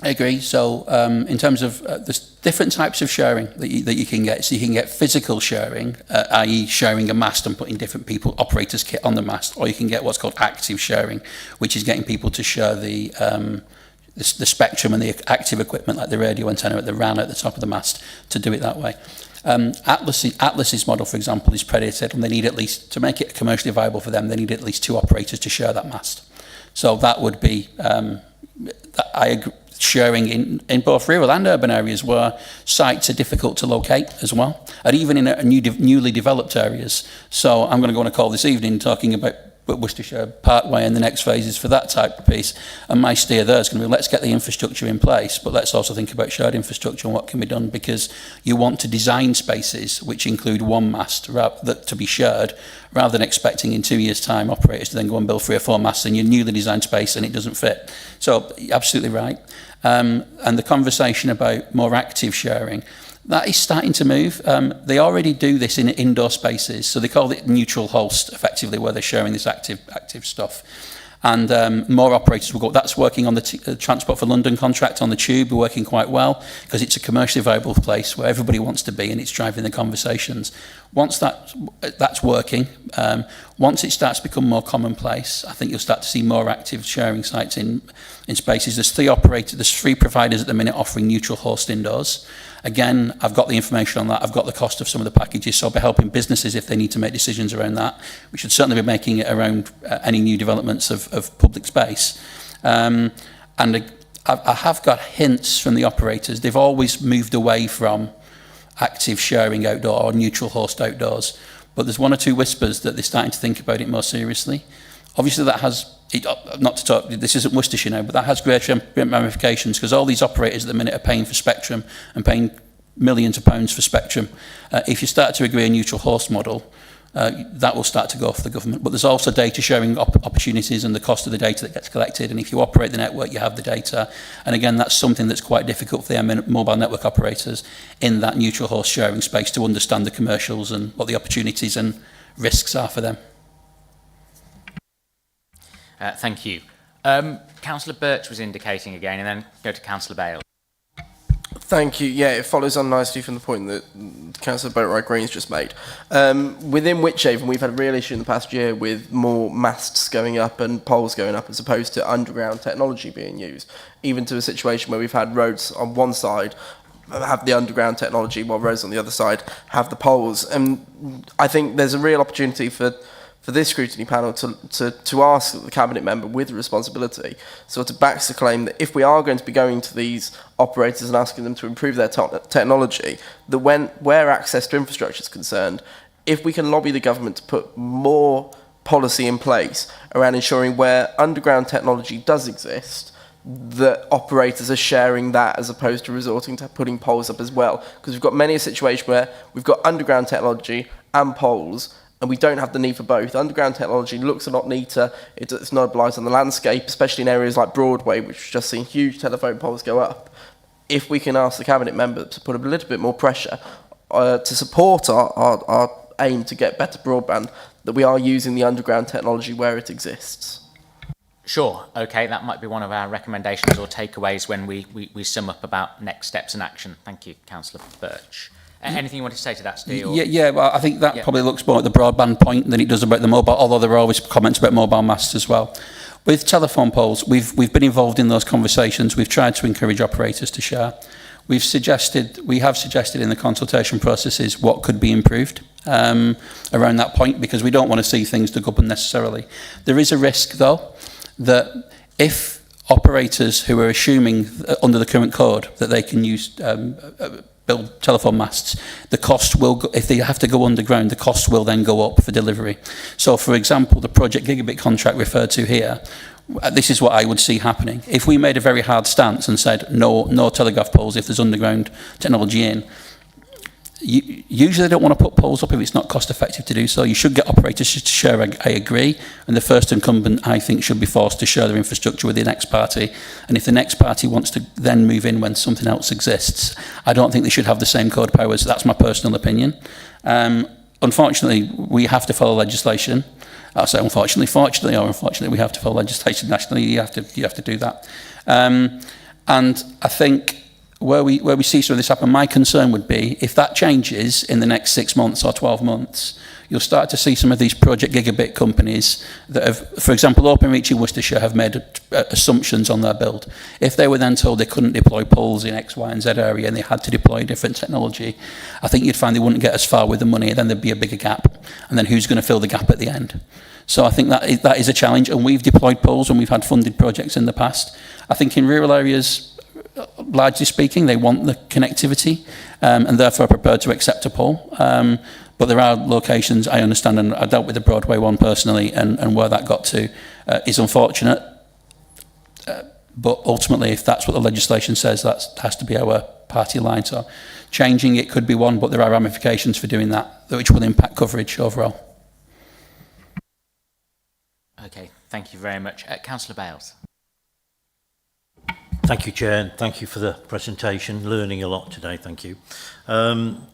[SPEAKER 4] I agree. So in terms of there's different types of sharing that you can get. So you can get physical sharing, i.e. sharing a mast and putting different operators' kit on the mast, or you can get what's called active sharing, which is getting people to share the spectrum and the active equipment like the radio antenna at the RAN at the top of the mast to do it that way. Atlas's model, for example, is predicated and they need at least, to make it commercially viable for them, they need at least 2 operators to share that mast. So that would be, I agree, sharing in both rural and urban areas where sites are difficult to locate as well, and even in newly developed areas. So I'm going to go on a call this evening talking about Worcestershire Parkway and the next phases for that type of piece, and my steer there is going to be, let's get the infrastructure in place, but let's also think about shared infrastructure and what can be done, because you want to design spaces which include one mast to be shared, rather than expecting in 2 years' time operators to then go and build 3 or 4 masts in your newly designed space and it doesn't fit. So absolutely right. And the conversation about more active sharing, that is starting to move. They already do this in indoor spaces, so they call it neutral host, effectively, where they're sharing this active stuff. And more operators will go. That's working on the Transport for London contract on the Tube. We're working quite well because it's a commercially viable place where everybody wants to be and it's driving the conversations. Once that's working, once it starts to become more commonplace, I think you'll start to see more active sharing sites in spaces. There's 3 providers at the minute offering neutral host indoors. Again, I've got the information on that. I've got the cost of some of the packages, so I'll be helping businesses if they need to make decisions around that. We should certainly be making it around any new developments of public space. And I have got hints from the operators. They've always moved away from active sharing outdoor or neutral host outdoors, but there's 1 or 2 whispers that they're starting to think about it more seriously. Obviously, that has, not to talk, this isn't Worcestershire now, but that has greater ramifications because all these operators at the minute are paying for spectrum and paying millions of pounds for spectrum. If you start to agree a neutral host model, that will start to go for the government. But there's also data sharing opportunities and the cost of the data that gets collected. And if you operate the network, you have the data. And again, that's something that's quite difficult for the mobile network operators in that neutral host sharing space to understand the commercials and what the opportunities and risks are for them.
[SPEAKER 1] Thank you. Councillor Birch was indicating again, and then go to Councillor Bale.
[SPEAKER 2] Thank you. Yeah, it follows on nicely from the point that Councillor Boatwright Green's just made. Within Wychavon, we've had a real issue in the past year with more masts going up and poles going up as opposed to underground technology being used, even to a situation where we've had roads on one side have the underground technology while roads on the other side have the poles. And I think there's a real opportunity for this scrutiny panel to ask the cabinet member with responsibility, so to back the claim that if we are going to be going to these operators and asking them to improve their technology, that where access to infrastructure is concerned, if we can lobby the government to put more policy in place around ensuring where underground technology does exist, that operators are sharing that as opposed to resorting to putting poles up as well. Because we've got many a situation where we've got underground technology and poles, and we don't have the need for both. Underground technology looks a lot neater. It's not obliged on the landscape, especially in areas like Broadway, which we've just seen huge telephone poles go up. If we can ask the cabinet member to put a little bit more pressure to support our aim to get better broadband, that we are using the underground technology where it exists.
[SPEAKER 1] Sure, okay, that might be one of our recommendations or takeaways when we sum up about next steps in action. Thank you, Councillor Birch. Anything you want to say to that, Steve?
[SPEAKER 4] Yeah, well, I think that probably looks more at the broadband point than it does about the mobile, although there are always comments about mobile masts as well. With telephone poles, we've been involved in those conversations. We've tried to encourage operators to share. We have suggested in the consultation processes what could be improved around that point, because we don't want to see things to go up unnecessarily. There is a risk, though, that if operators who are assuming under the current code that they can use build telephone masts, the cost will go, if they have to go underground, the cost will then go up for delivery. So, for example, the Project Gigabit contract referred to here, this is what I would see happening. If we made a very hard stance and said no telegraph poles if there's underground technology in, Usually they don't want to put poles up if it's not cost effective to do so. You should get operators to share, I agree, and the first incumbent, I think, should be forced to share their infrastructure with the next party. And if the next party wants to then move in when something else exists, I don't think they should have the same code powers. That's my personal opinion. Unfortunately, we have to follow legislation. I'll say unfortunately, fortunately, or unfortunately, we have to follow legislation nationally. You have to do that. And I think where we see some of this happen, my concern would be if that changes in the next 6 months or 12 months, you'll start to see some of these project gigabit companies that have, for example, Openreach in Worcestershire have made assumptions on their build. If they were then told they couldn't deploy poles in X, Y and Z area and they had to deploy different technology, I think you'd find they wouldn't get as far with the money, and then there'd be a bigger gap. And then who's going to fill the gap at the end? So I think that is a challenge, and we've deployed poles and we've had funded projects in the past. I think in rural areas, largely speaking, they want the connectivity and therefore are prepared to accept a pole. But there are locations, I understand, and I dealt with the Broadway one personally, and where that got to is unfortunate. But ultimately, if that's what the legislation says, that has to be our party line. So changing it could be one, but there are ramifications for doing that, which will impact coverage overall.
[SPEAKER 1] Okay, thank you very much. Councillor Bales.
[SPEAKER 8] Thank you, Chair, and thank you for the presentation. Learning a lot today, thank you.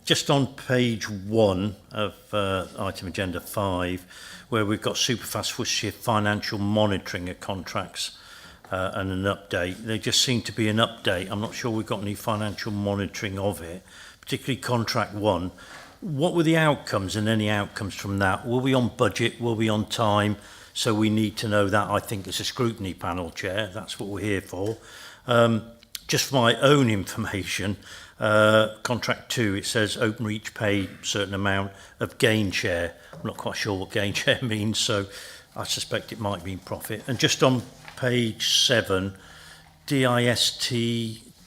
[SPEAKER 8] Just on page 1 of item agenda 5, where we've got Superfast Worcestershire financial monitoring of contracts and an update. There just seemed to be an update. I'm not sure we've got any financial monitoring of it, particularly contract 1. What were the outcomes and any outcomes from that? Were we on budget? Were we on time? So we need to know that, I think, as a scrutiny panel, Chair. That's what we're here for. Just for my own information, contract 2, it says Openreach paid a certain amount of gain share. I'm not quite sure what gain share means, so I suspect it might mean profit. And just on page 7, DIST,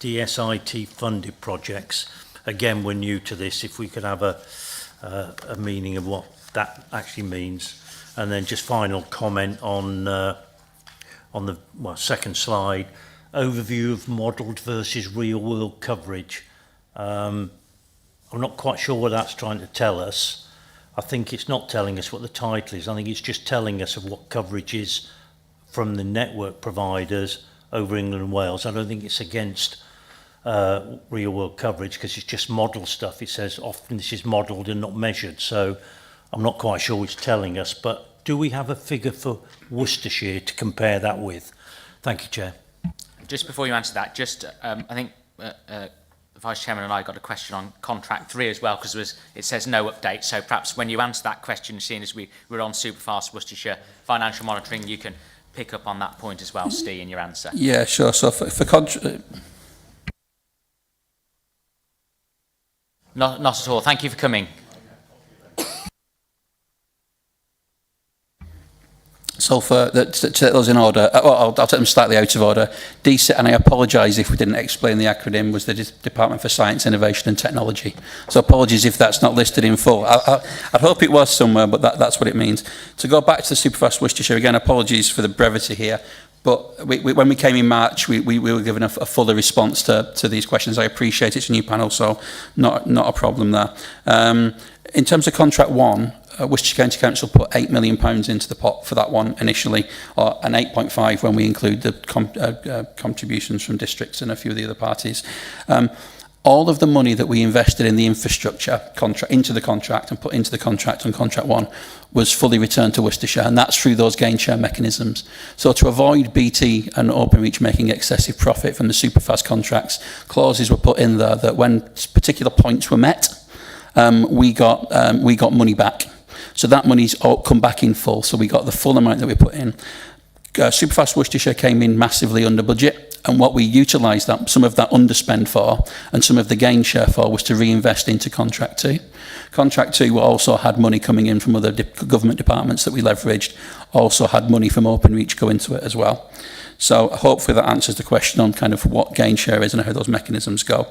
[SPEAKER 8] DSIT funded projects. Again, we're new to this. If we could have a meaning of what that actually means. And then just final comment on the second slide, overview of modelled versus real-world coverage. I'm not quite sure what that's trying to tell us. I think it's not telling us what the title is. I think it's just telling us of what coverage is from the network providers over England and Wales. I don't think it's against real-world coverage because it's just model stuff. It says often this is modelled and not measured. So I'm not quite sure what it's telling us. But do we have a figure for Worcestershire to compare that with? Thank you, Chair.
[SPEAKER 1] Just before you answer that, I think the Vice Chairman and I got a question on contract 3 as well, because it says no update. So perhaps when you answer that question, seeing as we're on Superfast Worcestershire financial monitoring, you can pick up on that point as well, Steve, in your answer.
[SPEAKER 4] Yeah, sure. So for contract...
[SPEAKER 1] Not at all. Thank you for coming.
[SPEAKER 4] So to take those in order, I'll take them slightly out of order. DSIT, and I apologise if we didn't explain the acronym, was the Department for Science, Innovation and Technology. So apologies if that's not listed in full. I'd hope it was somewhere, but that's what it means. To go back to the Superfast Worcestershire, again, apologies for the brevity here. But when we came in March, we were given a fuller response to these questions. I appreciate it's a new panel, so not a problem there. In terms of contract 1, Worcestershire County Council put £8 million into the pot for that one initially, and 8.5 when we include the contributions from districts and a few of the other parties. All of the money that we invested in the infrastructure into the contract and put into the contract on contract 1 was fully returned to Worcestershire, and that's through those gain share mechanisms. So to avoid BT and Openreach making excessive profit from the Superfast contracts, clauses were put in there that when particular points were met, we got money back. So that money's all come back in full. So we got the full amount that we put in. Superfast Worcestershire came in massively under budget, and what we utilised some of that underspend for and some of the gain share for was to reinvest into contract 2. Contract 2 also had money coming in from other government departments that we leveraged, also had money from Openreach go into it as well. So hopefully that answers the question on kind of what gain share is and how those mechanisms go.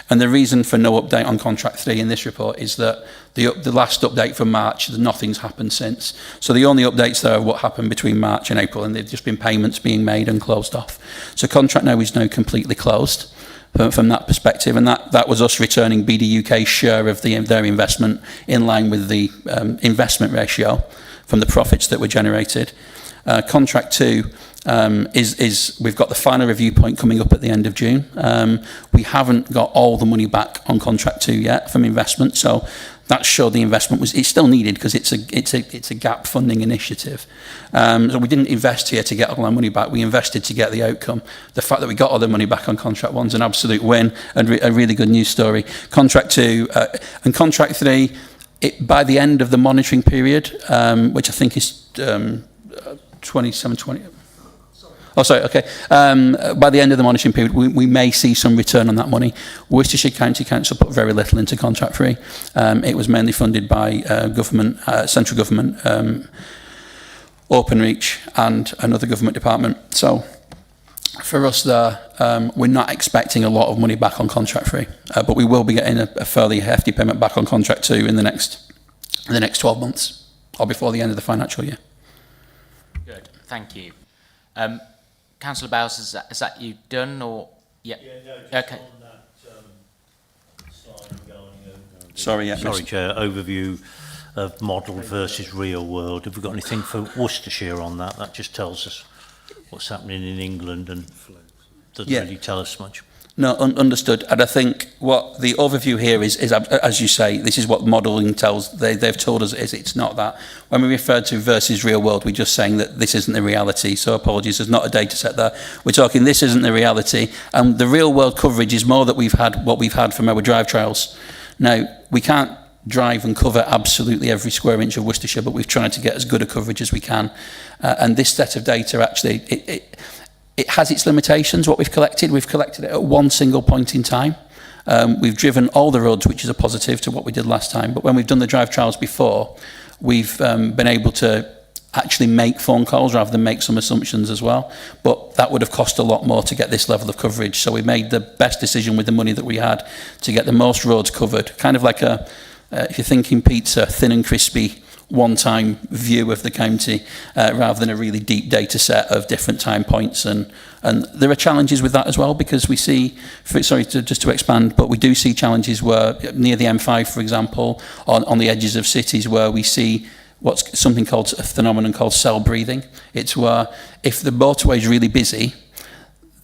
[SPEAKER 4] And the reason for no update on contract 3 in this report is that the last update from March, nothing's happened since. So the only updates there are what happened between March and April, and they've just been payments being made and closed off. So contract now is now completely closed. from that perspective, and that was us returning BD UK's share of their investment in line with the investment ratio from the profits that were generated. Contract 2 is we've got the final review point coming up at the end of June. We haven't got all the money back on contract 2 yet from investment, so that showed the investment it's still needed because it's a gap funding initiative. So we didn't invest here to get all our money back. We invested to get the outcome. The fact that we got all the money back on contract 1's an absolute win and a really good news story. Contract 2 and contract 3, by the end of the monitoring period, which I think is 27-20. Oh, sorry, okay. By the end of the monitoring period, we may see some return on that money. Worcestershire County Council put very little into contract 3. It was mainly funded by government, central government, Openreach and another government department. So for us there, we're not expecting a lot of money back on contract 3, but we will be getting a fairly hefty payment back on contract 2 in the next 12 months or before the end of the financial year.
[SPEAKER 1] Good, thank you. Councillor Bowles, is that you done or? Yeah, no, just okay. On that
[SPEAKER 8] slide regarding
[SPEAKER 4] Sorry,
[SPEAKER 8] Chair, overview of model versus real world. Have we got anything for Worcestershire on that? That just tells us what's happening in England and doesn't really tell us much.
[SPEAKER 4] No, understood. And I think what the overview here is as you say, this is what modelling tells. They've told us it's not that. When we refer to versus real world, we're just saying that this isn't the reality. So apologies, there's not a data set there. We're talking this isn't the reality. And the real world coverage is more that what we've had from our drive trials. Now, we can't drive and cover absolutely every square inch of Worcestershire, but we've tried to get as good a coverage as we can. And this set of data actually, it has its limitations, what we've collected. We've collected it at one single point in time. We've driven all the roads, which is a positive to what we did last time. But when we've done the drive trials before, we've been able to actually make phone calls rather than make some assumptions as well. But that would have cost a lot more to get this level of coverage. So we made the best decision with the money that we had to get the most roads covered. Kind of like if you're thinking pizza, thin and crispy, one-time view of the county rather than a really deep data set of different time points, and there are challenges with that as well, because we see, just to expand, but we do see challenges where near the M5, for example, on the edges of cities, where we see what's something called a phenomenon called cell breathing. It's where if the motorway is really busy,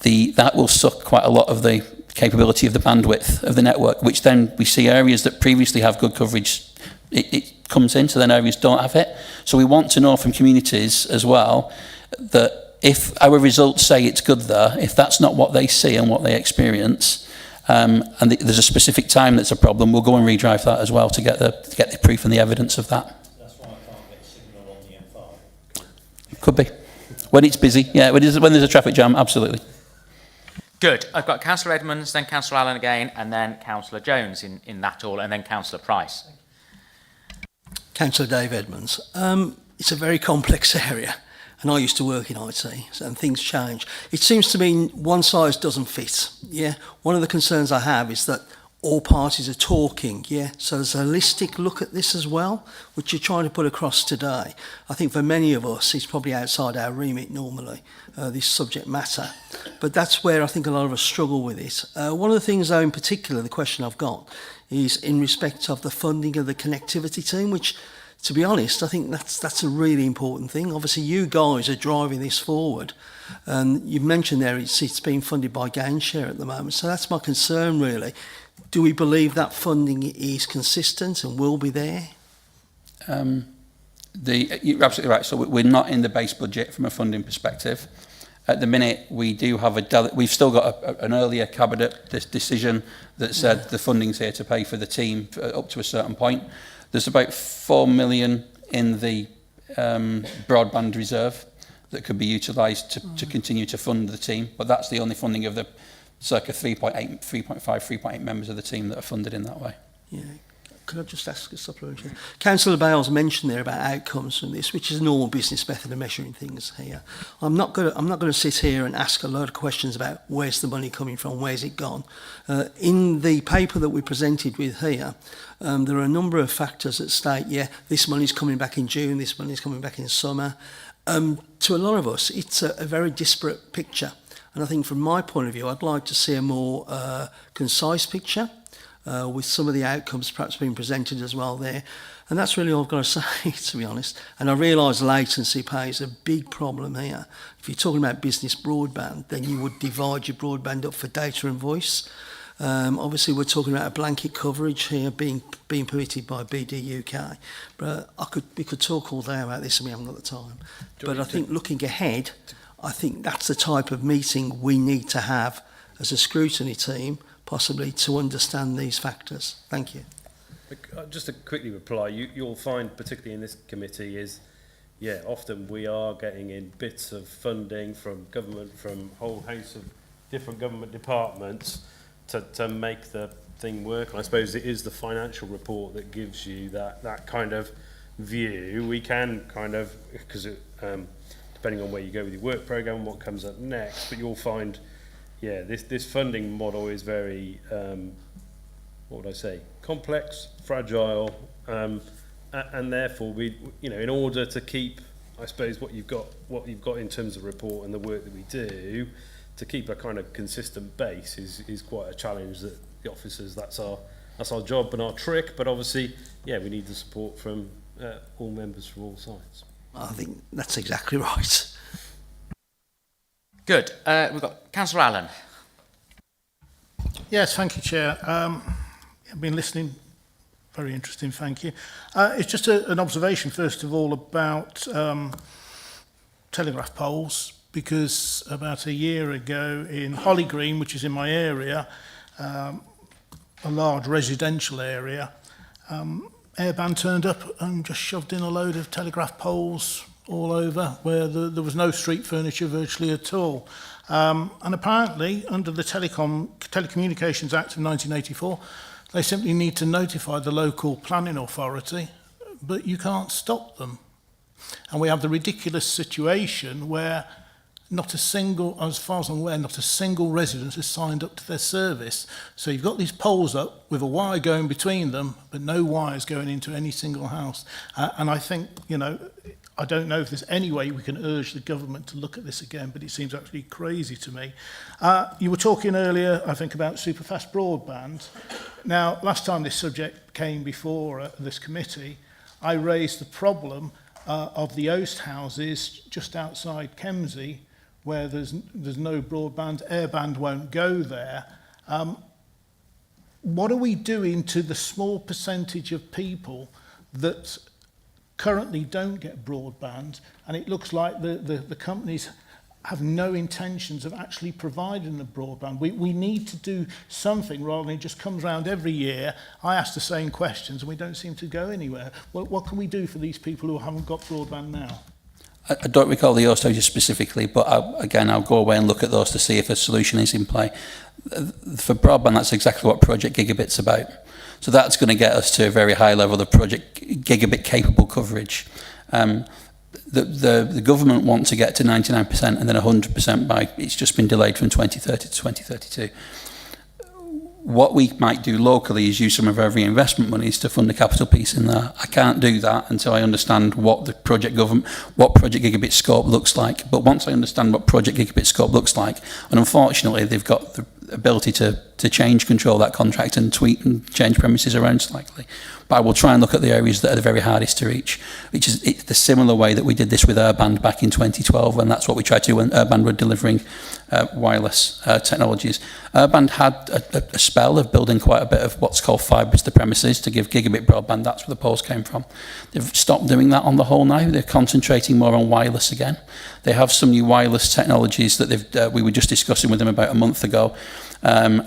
[SPEAKER 4] that will suck quite a lot of the capability of the bandwidth of the network, which then we see areas that previously have good coverage, it comes in, so then areas don't have it. So we want to know from communities as well that if our results say it's good there, if that's not what they see and what they experience, and there's a specific time that's a problem, we'll go and redrive that as well to get the proof and the evidence of that.
[SPEAKER 8] That's why I can't get signal on the M5.
[SPEAKER 4] Could be. When it's busy, yeah, when there's a traffic jam, absolutely.
[SPEAKER 1] Good. I've got Councillor Edmonds, then Councillor Allen again, and then Councillor Jones in that order, and then Councillor Price.
[SPEAKER 9] Councillor Dave Edmonds. It's a very complex area, and I used to work in IT, and things change. It seems to me one size doesn't fit. Yeah. One of the concerns I have is that all parties are talking. Yeah. So there's a holistic look at this as well, which you're trying to put across today. I think for many of us, it's probably outside our remit normally, this subject matter. But that's where I think a lot of us struggle with it. One of the things, though, in particular, the question I've got is in respect of the funding of the connectivity team, which, to be honest, I think that's a really important thing. Obviously, you guys are driving this forward, and you've mentioned there it's being funded by Gainshare at the moment. So that's my concern, really. Do we believe that funding is consistent and will be there?
[SPEAKER 4] You're absolutely right. So we're not in the base budget from a funding perspective. At the minute, we do have we've still got an earlier cabinet decision that said the funding's here to pay for the team up to a certain point. There's about 4 million in the broadband reserve that could be utilised to continue to fund the team, but that's the only funding of the circa 3.8 members of the team that are funded in that way.
[SPEAKER 9] Yeah. Could I just ask a supplementary? Councillor Bales mentioned there about outcomes from this, which is a normal business method of measuring things here. I'm not going to sit here and ask a load of questions about where's the money coming from, where's it gone. In the paper that we presented with here, there are a number of factors that state, yeah, this money's coming back in June, this money's coming back in summer. To a lot of us, it's a very disparate picture. And I think from my point of view, I'd like to see a more concise picture with some of the outcomes perhaps being presented as well there. And that's really all I've got to say, to be honest. And I realise latency plays a big problem here. If you're talking about business broadband, then you would divide your broadband up for data and voice. Obviously, we're talking about a blanket coverage here being permitted by BD UK. But we could talk all day about this and we haven't got the time. But I think looking ahead, I think that's the type of meeting we need to have as a scrutiny team, possibly to understand these factors. Thank you.
[SPEAKER 3] Just to quickly reply, you'll find, particularly in this committee, is, yeah, often we are getting in bits of funding from government, from a whole host of different government departments to make the thing work. And I suppose it is the financial report that gives you that kind of view. We can kind of, because depending on where you go with your work programme and what comes up next, but you'll find, yeah, this funding model is very, what would I say, complex, fragile, and therefore in order to keep, I suppose, what you've got in terms of report and the work that we do, to keep a kind of consistent base is quite a challenge that the officers, that's our job and our trick. But obviously, yeah, we need the support from all members from all sides.
[SPEAKER 9] I think that's exactly right.
[SPEAKER 1] Good. We've got Councillor Allen.
[SPEAKER 5] Yes, thank you, Chair. I've been listening. Very interesting, thank you. It's just an observation, first of all, about telegraph poles, because about a year ago in Holly Green, which is in my area, a large residential area, Airband turned up and just shoved in a load of telegraph poles all over, where there was no street furniture virtually at all. And apparently, under the Telecommunications Act of 1984, they simply need to notify the local planning authority, but you can't stop them. And we have the ridiculous situation where not a single, as far as I'm aware, not a single resident has signed up to their service. So you've got these poles up with a wire going between them, but no wires going into any single house. And I think, I don't know if there's any way we can urge the government to look at this again, but it seems actually crazy to me. You were talking earlier, I think, about superfast broadband. Now, last time this subject came before this committee, I raised the problem of the Oast houses just outside Kemsey, where there's no broadband, Airband won't go there. What are we doing to the small percentage of people that currently don't get broadband, and it looks like the companies have no intentions of actually providing the broadband? We need to do something rather than it just comes around every year. I ask the same questions and we don't seem to go anywhere. What can we do for these people who haven't got broadband now?
[SPEAKER 4] I don't recall the Oast houses specifically, but I'll go away and look at those to see if a solution is in play. For broadband, that's exactly what Project Gigabit's about. So that's going to get us to a very high level of Project Gigabit capable coverage. The government want to get to 99% and then 100% by, it's just been delayed from 2030 to 2032. What we might do locally is use some of our reinvestment monies to fund the capital piece in there. I can't do that until I understand what the Project Gigabit scope looks like. But once I understand what Project Gigabit scope looks like, and unfortunately they've got the ability to change control of that contract and tweak and change premises around slightly. But I will try and look at the areas that are the very hardest to reach, which is the similar way that we did this with Airband back in 2012, and that's what we tried to do when Airband were delivering wireless technologies. Airband had a spell of building quite a bit of what's called fibre to the premises to give gigabit broadband. That's where the poles came from. They've stopped doing that on the whole now. They're concentrating more on wireless again. They have some new wireless technologies that we were just discussing with them about a month ago. And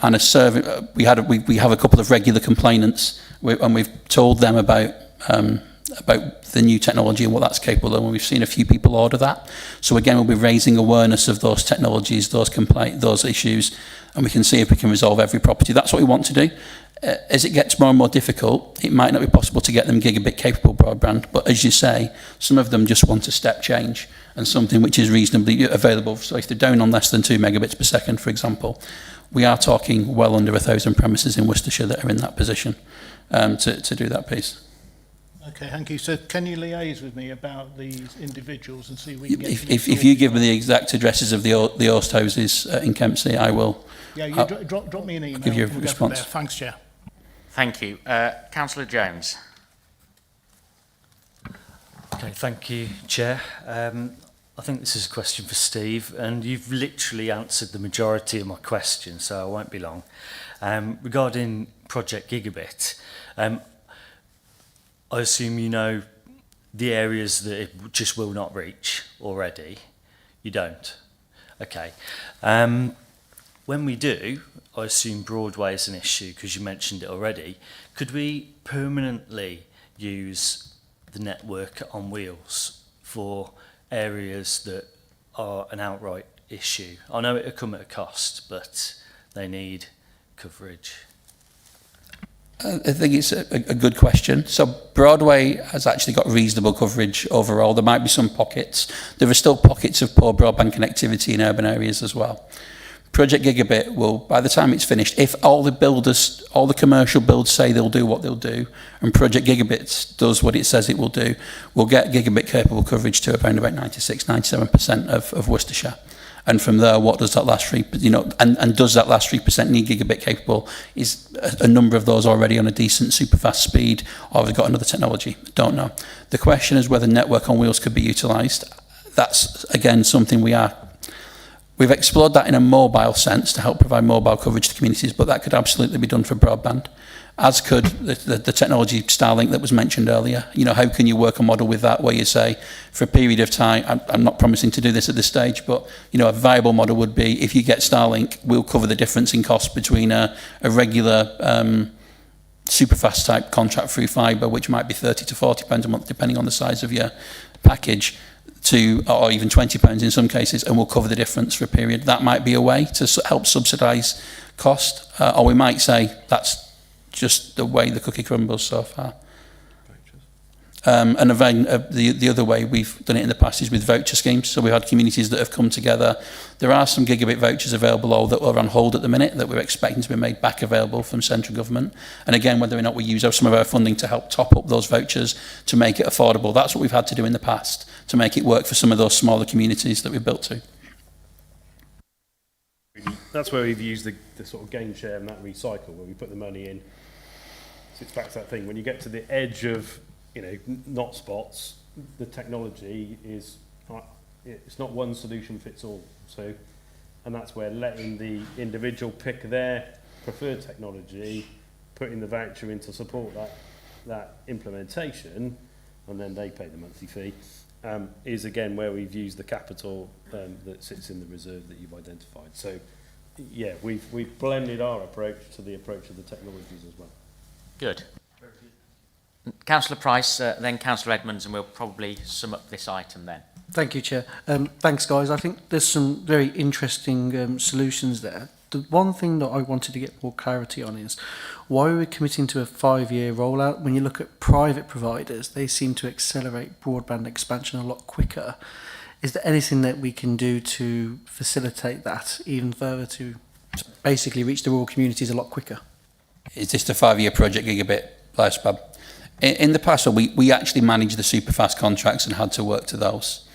[SPEAKER 4] we have a couple of regular complainants, and we've told them about the new technology and what that's capable of, and we've seen a few people order that. So again, we'll be raising awareness of those technologies, those issues, and we can see if we can resolve every property. That's what we want to do. As it gets more and more difficult, it might not be possible to get them gigabit capable broadband, but as you say, some of them just want a step change and something which is reasonably available. So if they're down on less than 2 megabits per second, for example, we are talking well under 1,000 premises in Worcestershire that are in that position to do that piece.
[SPEAKER 5] Okay, thank you. So can you liaise with me about these individuals and see if we can get
[SPEAKER 4] If you give me the exact addresses of the host houses in Kempsey, I will.
[SPEAKER 5] Yeah, you drop me an email.
[SPEAKER 4] give you a
[SPEAKER 5] and we'll go from
[SPEAKER 4] response.
[SPEAKER 5] there. Thanks, Chair.
[SPEAKER 1] Thank you. Councillor Jones.
[SPEAKER 10] Okay, thank you, Chair. I think this is a question for Steve, and you've literally answered the majority of my questions, so I won't be long. Regarding Project Gigabit, I assume you know the areas that it just will not reach already. You don't? Okay. When we do, I assume Broadway is an issue because you mentioned it already. Could we permanently use the network on wheels for areas that are an outright issue? I know it will come at a cost, but they need coverage.
[SPEAKER 4] I think it's a good question. So Broadway has actually got reasonable coverage overall. There might be some pockets. There are still pockets of poor broadband connectivity in urban areas as well. Project Gigabit will, by the time it's finished, if all the builders, all the commercial builds say they'll do what they'll do, and Project Gigabit does what it says it will do, we'll get gigabit capable coverage to around about 96-97% of Worcestershire. And from there, what does that last 3%, and does that last 3% need gigabit capable? Is a number of those already on a decent super fast speed, or have they got another technology? Don't know. The question is whether network on wheels could be utilised. That's, again, something we've explored that in a mobile sense to help provide mobile coverage to communities, but that could absolutely be done for broadband, as could the technology Starlink that was mentioned earlier. How can you work a model with that where you say, for a period of time, I'm not promising to do this at this stage, but a viable model would be, if you get Starlink, we'll cover the difference in cost between a regular super fast type contract through fibre, which might be £30 to £40 a month, depending on the size of your package, or even £20 in some cases, and we'll cover the difference for a period. That might be a way to help subsidise cost, or we might say that's just the way the cookie crumbles so far. And the other way we've done it in the past is with voucher schemes. So we've had communities that have come together. There are some gigabit vouchers available that are on hold at the minute that we're expecting to be made back available from central government. And again, whether or not we use some of our funding to help top up those vouchers to make it affordable. That's what we've had to do in the past to make it work for some of those smaller communities that we've built to.
[SPEAKER 3] That's where we've used the sort of gain share and that recycle, where we put the money in. So it's back to that thing. When you get to the edge of, not spots, the technology is, it's not one solution fits all. So, and that's where letting the individual pick their preferred technology, putting the voucher in to support that implementation, and then they pay the monthly fee, is again where we've used the capital that sits in the reserve that you've identified. So, yeah, we've blended our approach to the approach of the technologies as well.
[SPEAKER 1] Good. Councillor Price, then Councillor Edmonds, and we'll probably sum up this item then.
[SPEAKER 6] Thank you, Chair. Thanks, guys. I think there's some very interesting solutions there. The one thing that I wanted to get more clarity on is why are we committing to a 5-year rollout? When you look at private providers, they seem to accelerate broadband expansion a lot quicker. Is there anything that we can do to facilitate that even further to basically reach the rural communities a lot quicker?
[SPEAKER 4] Is this the 5-year project gigabit lifespan? In the past, we actually managed the super fast contracts and had to work to those.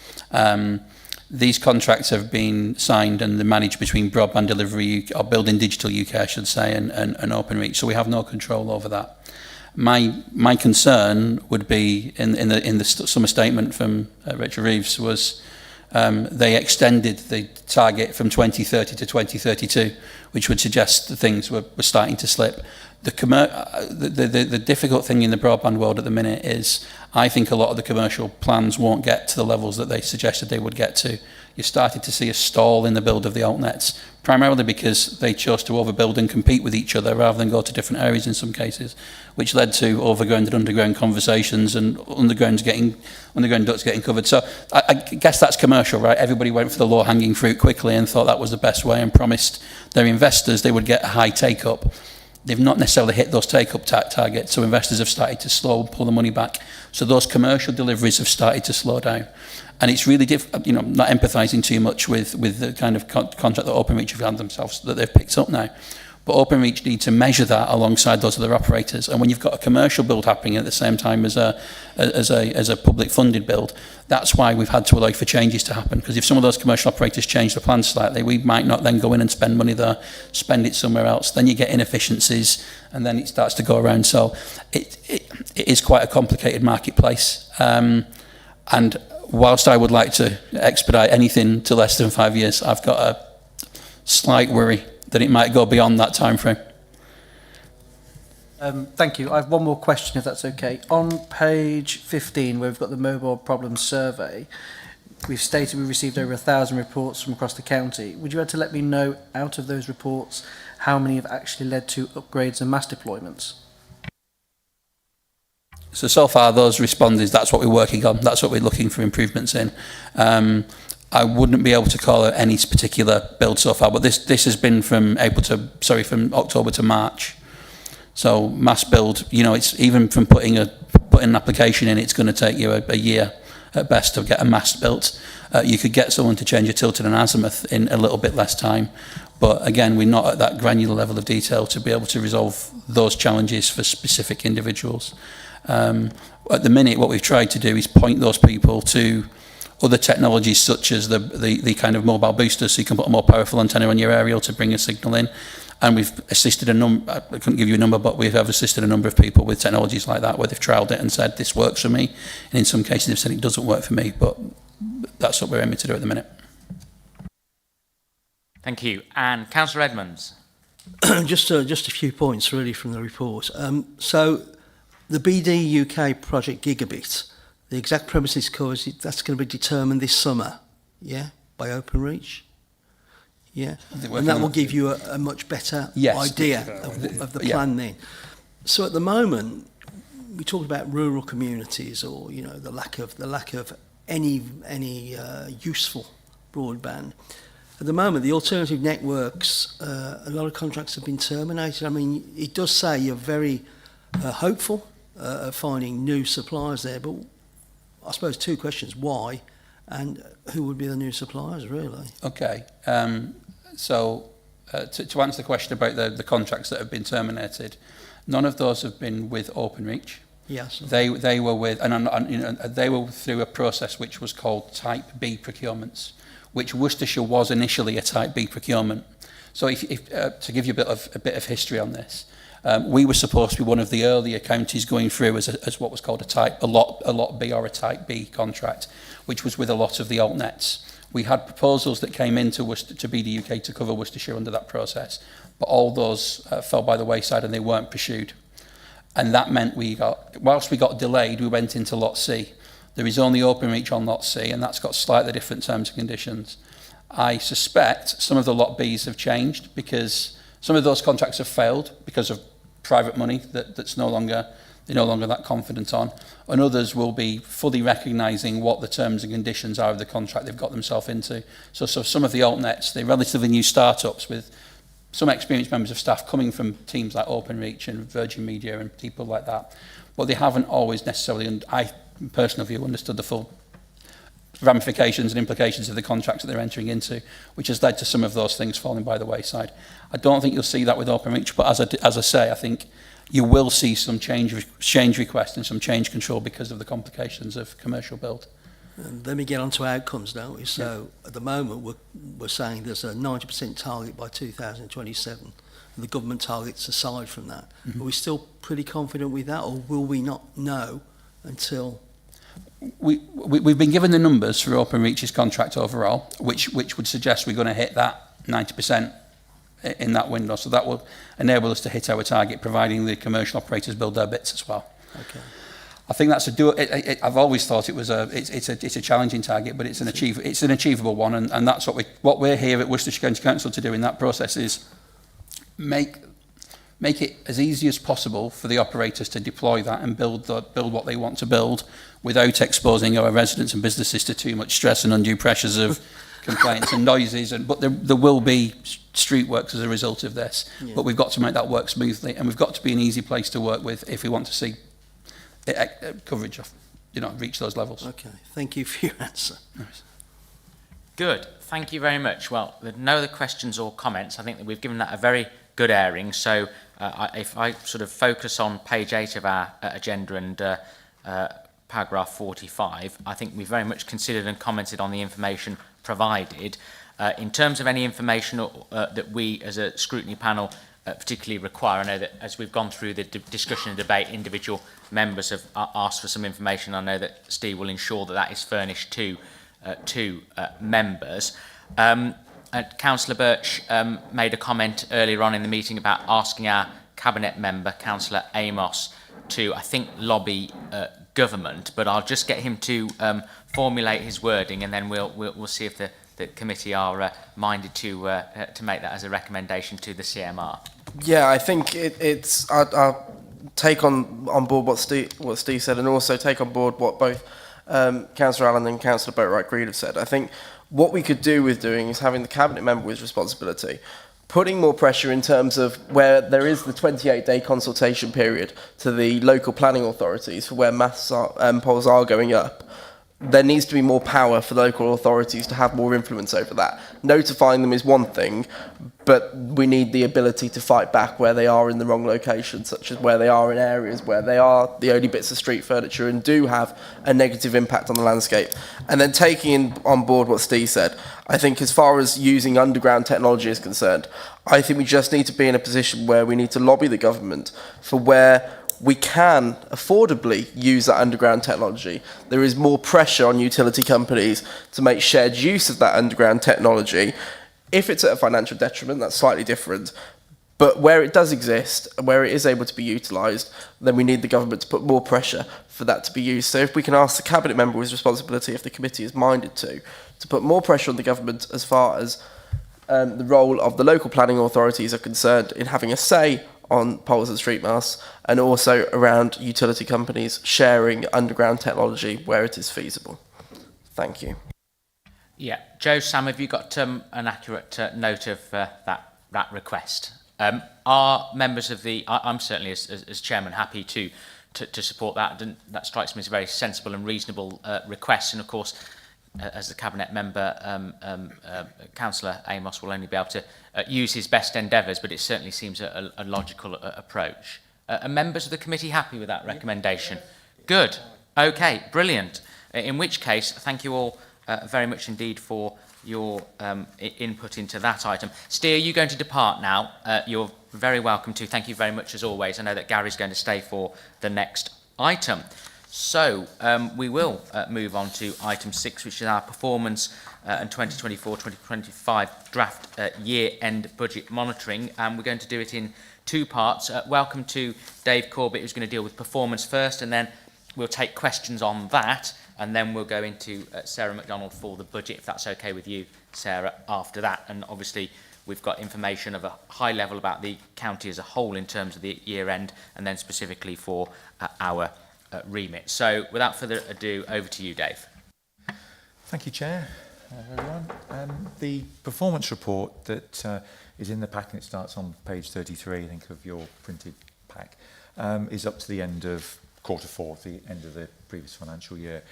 [SPEAKER 4] These contracts have been signed and they're managed between Broadband Delivery, or Building Digital UK, I should say, and Openreach. So we have no control over that. My concern would be in the summer statement from Richard Reeves was they extended the target from 2030 to 2032, which would suggest that things were starting to slip. The difficult thing in the broadband world at the minute is I think a lot of the commercial plans won't get to the levels that they suggested they would get to. You started to see a stall in the build of the altnets, primarily because they chose to overbuild and compete with each other rather than go to different areas in some cases, which led to overground and underground conversations and underground ducts getting covered. So I guess that's commercial, right? Everybody went for the low-hanging fruit quickly and thought that was the best way and promised their investors they would get a high take-up. They've not necessarily hit those take-up targets, so investors have started to slow and pull the money back. So those commercial deliveries have started to slow down. And it's really not empathising too much with the kind of contract that Openreach have had themselves, that they've picked up now. But Openreach need to measure that alongside those other operators. And when you've got a commercial build happening at the same time as a public funded build, that's why we've had to allow for changes to happen. Because if some of those commercial operators change the plans slightly, we might not then go in and spend money there, spend it somewhere else. Then you get inefficiencies, and then it starts to go around. So it is quite a complicated marketplace. And whilst I would like to expedite anything to less than 5 years, I've got a slight worry that it might go beyond that time frame.
[SPEAKER 6] Thank you. I have one more question, if that's okay. On page 15, where we've got the mobile problems survey, we've stated we received over 1,000 reports from across the county. Would you like to let me know, out of those reports, how many have actually led to upgrades and mass deployments?
[SPEAKER 4] So far, those responded, that's what we're working on. That's what we're looking for improvements in. I wouldn't be able to call out any particular build so far, but this has been from from October to March. So mass build, you know, it's even from putting an application in, it's going to take you a year at best to get a mast built. You could get someone to change a tilted and azimuth in a little bit less time. But again, we're not at that granular level of detail to be able to resolve those challenges for specific individuals. At the minute, what we've tried to do is point those people to other technologies such as the kind of mobile boosters, so you can put a more powerful antenna on your aerial to bring a signal in. And we've assisted I couldn't give you a number, but we have assisted a number of people with technologies like that, where they've trialled it and said, this works for me. And in some cases, they've said it doesn't work for me, but that's what we're aiming to do at the minute.
[SPEAKER 1] Thank you. And Councillor Edmonds.
[SPEAKER 9] just a few points, really, from the report. So the BD UK project Gigabit, the exact premises coverage, that's going to be determined this summer, yeah, by Openreach. Yeah, and that will give you a much better idea of the plan then. So at the moment, we talked about rural communities, or you know, the lack of any useful broadband. At the moment, the alternative networks, a lot of contracts have been terminated. I mean, it does say you're very hopeful of finding new suppliers there, but I suppose two questions: why, and who would be the new suppliers, really?
[SPEAKER 4] Okay. So to answer the question about the contracts that have been terminated, none of those have been with Openreach.
[SPEAKER 9] Yes.
[SPEAKER 4] They were with, and they were through a process which was called Type B procurements, which Worcestershire was initially a Type B procurement. So if to give you a bit of history on this, we were supposed to be one of the earlier counties going through as what was called a lot B or a Type B contract, which was with a lot of the altnets. We had proposals that came into to BD UK to cover Worcestershire under that process, but all those fell by the wayside and they weren't pursued. And that meant whilst we got delayed, we went into Lot C. There is only Openreach on Lot C, and that's got slightly different terms and conditions. I suspect some of the Lot Bs have changed because some of those contracts have failed because of private money that's no longer that confident on, and others will be fully recognising what the terms and conditions are of the contract they've got themselves into. So some of the altnets, they're relatively new startups with some experienced members of staff coming from teams like Openreach and Virgin Media and people like that, but they haven't always necessarily, and I personally view, understood the full ramifications and implications of the contracts that they're entering into, which has led to some of those things falling by the wayside. I don't think you'll see that with Openreach, but as I say, I think you will see some change request and some change control because of the complications of commercial build.
[SPEAKER 9] And let me get on to outcomes, don't we? So at the moment, we're saying there's a 90% target by 2027, and the government targets aside from that. Mm-hmm. Are we still pretty confident with that, or will we not know until...
[SPEAKER 4] We've been given the numbers for Openreach's contract overall, which would suggest we're going to hit that 90% in that window. So that will enable us to hit our target, providing the commercial operators build their bits as well.
[SPEAKER 9] Okay.
[SPEAKER 4] I think that's I've always thought it's a challenging target, but it's an achievable one, and that's what we're here at Worcestershire County Council to do in that process is make it as easy as possible for the operators to deploy that and build what they want to build without exposing our residents and businesses to too much stress and undue pressures of complaints and noises. But there will be street works as a result of this. Yeah. But we've got to make that work smoothly, and we've got to be an easy place to work with if we want to see coverage of, reach those levels.
[SPEAKER 9] Okay, thank you for your answer.
[SPEAKER 4] Nice.
[SPEAKER 1] Good, thank you very much. Well, with no other questions or comments, I think that we've given that a very good airing. So if I sort of focus on page 8 of our agenda and paragraph 45, I think we very much considered and commented on the information provided. In terms of any information that we as a scrutiny panel particularly require, I know that as we've gone through the discussion and debate, individual members have asked for some information. I know that Steve will ensure that that is furnished to members. Councillor Birch made a comment earlier on in the meeting about asking our cabinet member, Councillor Amos, to, I think, lobby government, but I'll just get him to formulate his wording, and then we'll see if the committee are minded to make that as a recommendation to the CMR.
[SPEAKER 2] Yeah, I think I'll take on board what Steve said, and also take on board what both Councillor Allen and Councillor Boatwright-Green have said. I think what we could do with doing is having the cabinet member with responsibility, putting more pressure in terms of where there is the 28-day consultation period to the local planning authorities for where polls are going up. There needs to be more power for the local authorities to have more influence over that. Notifying them is one thing, but we need the ability to fight back where they are in the wrong location, such as where they are in areas where they are the only bits of street furniture and do have a negative impact on the landscape. And then taking on board what Steve said, I think as far as using underground technology is concerned, I think we just need to be in a position where we need to lobby the government for where we can affordably use that underground technology. There is more pressure on utility companies to make shared use of that underground technology. If it's at a financial detriment, that's slightly different. But where it does exist, where it is able to be utilised, then we need the government to put more pressure for that to be used. So if we can ask the cabinet member with responsibility, if the committee is minded to put more pressure on the government as far as the role of the local planning authorities are concerned in having a say on poles and street masts, and also around utility companies sharing underground technology where it is feasible. Thank you.
[SPEAKER 1] Yeah, Joe, Sam, have you got an accurate note of that request? Are members of the, I'm certainly as chairman happy to support that, and that strikes me as a very sensible and reasonable request. And of course, as the cabinet member, Councillor Amos will only be able to use his best endeavours, but it certainly seems a logical approach. Are members of the committee happy with that recommendation? Good. Okay, brilliant. In which case, thank you all very much indeed for your input into that item. Steve, are you going to depart now? You're very welcome to. Thank you very much as always. I know that Gary's going to stay for the next item. So we will move on to item 6, which is our performance and 2024-2025 draft year-end budget monitoring, and we're going to do it in 2 parts. Welcome to Dave Corbett, who's going to deal with performance first, and then we'll take questions on that, and then we'll go into Sarah MacDonald for the budget, if that's okay with you, Sarah, after that. And obviously we've got information of a high level about the county as a whole in terms of the year-end, and then specifically for our remit. So without further ado, over to you, Dave.
[SPEAKER 11] Thank you, Chair. Everyone. The performance report that is in the pack, and it starts on page 33, I think, of your printed pack, is up to the end of Q4, the end of the previous financial year.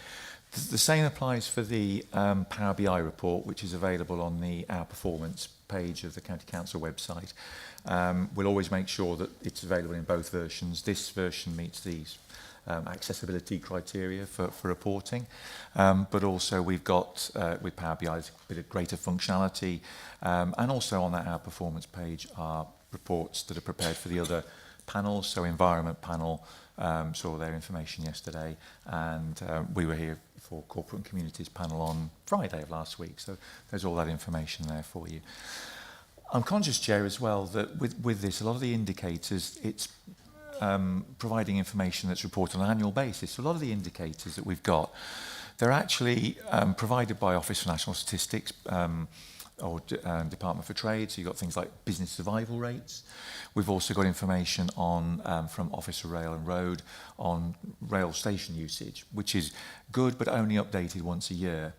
[SPEAKER 11] The same applies for the Power BI report, which is available on the Our Performance page of the County Council website. We'll always make sure that it's available in both versions. This version meets these accessibility criteria for reporting, but also we've got with Power BI a bit of greater functionality, and also on that Our Performance page are reports that are prepared for the other panels. So Environment Panel saw their information yesterday, and we were here for Corporate and Communities panel on Friday of last week, so there's all that information there for you. I'm conscious, Chair, as well, that with this, a lot of the indicators, it's providing information that's reported on an annual basis. So a lot of the indicators that we've got, they're actually provided by Office for National Statistics or Department for Trade. So you've got things like business survival rates. We've also got information on from Office for Rail and Road on rail station usage, which is good, but only updated once a year.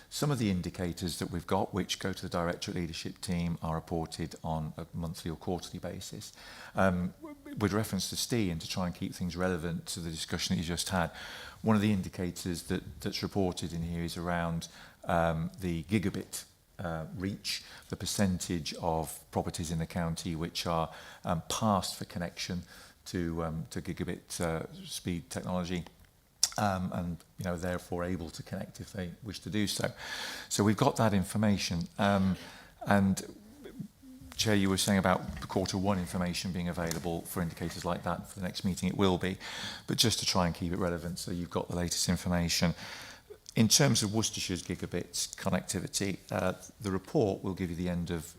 [SPEAKER 11] Some of the indicators that we've got, which go to the Directorate Leadership Team, are reported on a monthly or quarterly basis. With reference to STI, and to try and keep things relevant to the discussion that you just had, one of the indicators that's reported in here is around the gigabit reach, the percentage of properties in the county which are passed for connection to gigabit speed technology, and therefore able to connect if they wish to do so. So we've got that information, and Chair, you were saying about the Q1 information being available for indicators like that for the next meeting. It will be, but just to try and keep it relevant, so you've got the latest information. In terms of Worcestershire's gigabit connectivity, the report will give you the end of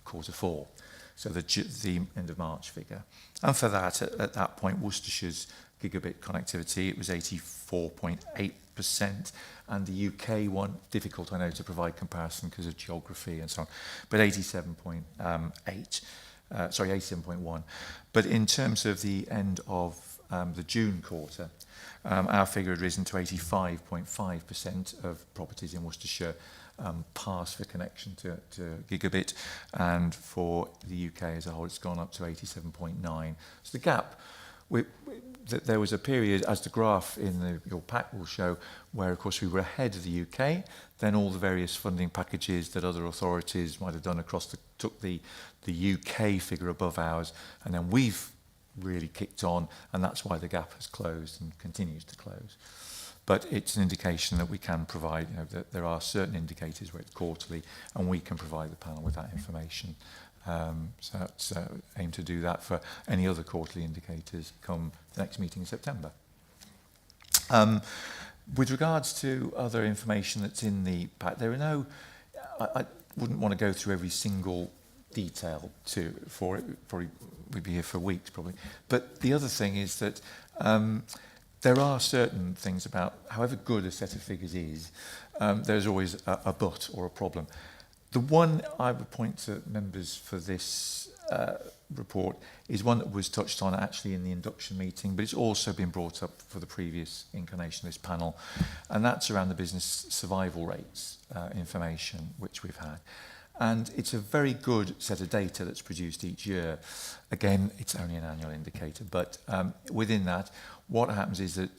[SPEAKER 11] Q4, so the end of March figure. And for that, at that point, Worcestershire's gigabit connectivity, it was 84.8%, and the UK one, difficult I know to provide comparison because of geography and so on, but 87.1. But in terms of the end of the June quarter, our figure had risen to 85.5% of properties in Worcestershire pass for connection to gigabit, and for the UK as a whole, it's gone up to 87.9. So the gap, there was a period, as the graph in your pack will show, where of course we were ahead of the UK. Then all the various funding packages that other authorities might have done took the UK figure above ours, and then we've really kicked on, and that's why the gap has closed and continues to close. But it's an indication that we can provide, that there are certain indicators where it's quarterly, and we can provide the panel with that information. So that's aim to do that for any other quarterly indicators come the next meeting in September. With regards to other information that's in the pack, there are no, I wouldn't want to go through every single detail for it. Probably we'd be here for weeks probably. But the other thing is that there are certain things about, however good a set of figures is, there's always a but or a problem. The one I would point to members for this report is one that was touched on actually in the induction meeting, but it's also been brought up for the previous incarnation of this panel, and that's around the business survival rates information which we've had. And it's a very good set of data that's produced each year. Again, it's only an annual indicator, but within that, what happens is that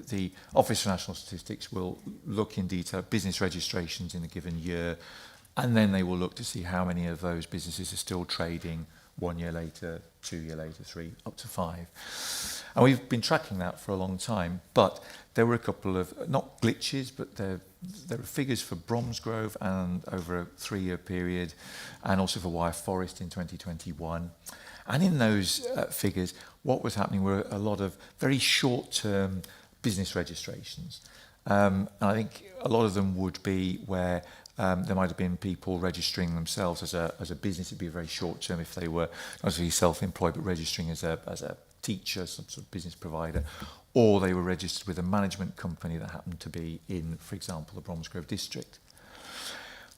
[SPEAKER 11] the Office for National Statistics will look in detail at business registrations in a given year, and then they will look to see how many of those businesses are still trading 1 year later, 2 years later, 3, up to 5. And we've been tracking that for a long time, but there were a couple of, not glitches, but there are figures for Bromsgrove and over a 3-year period, and also for Wyre Forest in 2021. And in those figures, what was happening were a lot of very short-term business registrations. And I think a lot of them would be where there might have been people registering themselves as a business. It'd be very short term if they were not necessarily self-employed, but registering as a teacher, some sort of business provider, or they were registered with a management company that happened to be in, for example, the Bromsgrove district.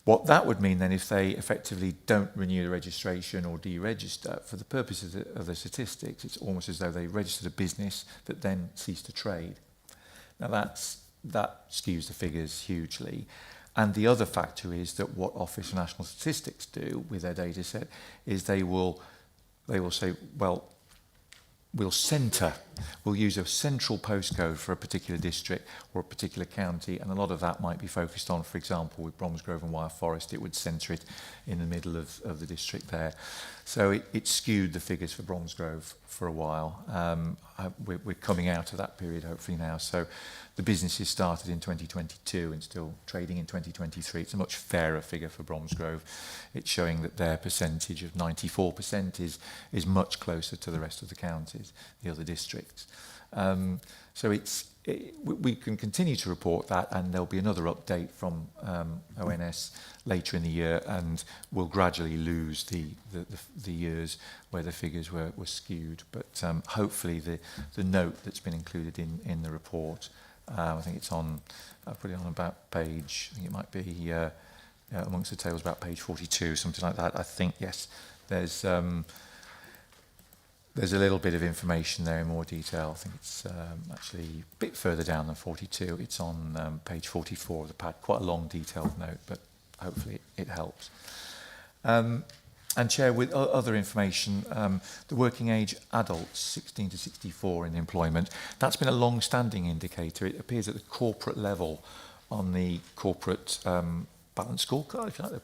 [SPEAKER 11] What that would mean then, if they effectively don't renew the registration or deregister, for the purposes of the statistics, it's almost as though they registered a business that then ceased to trade. Now that skews the figures hugely. And the other factor is that what Office for National Statistics do with their data set is they will say, well, we'll use a central postcode for a particular district or a particular county, and a lot of that might be focused on, for example, with Bromsgrove and Wyre Forest, it would centre it in the middle of the district there. So it skewed the figures for Bromsgrove for a while. We're coming out of that period hopefully now. So the businesses started in 2022 and still trading in 2023. It's a much fairer figure for Bromsgrove. It's showing that their percentage of 94% is much closer to the rest of the counties, the other districts. So we can continue to report that, and there'll be another update from ONS later in the year, and we'll gradually lose the years where the figures were skewed. But hopefully the note that's been included in the report, I think it's on, I'll put it on about page, I think it might be amongst the tables about page 42, something like that. I think, yes, there's a little bit of information there in more detail. I think it's actually a bit further down than 42. It's on page 44 of the pack. Quite a long, detailed note, but hopefully it helps. And Chair, with other information, the working age adults, 16 to 64 in employment, that's been a long-standing indicator. It appears at the corporate level on the corporate balanced scorecard, if you like,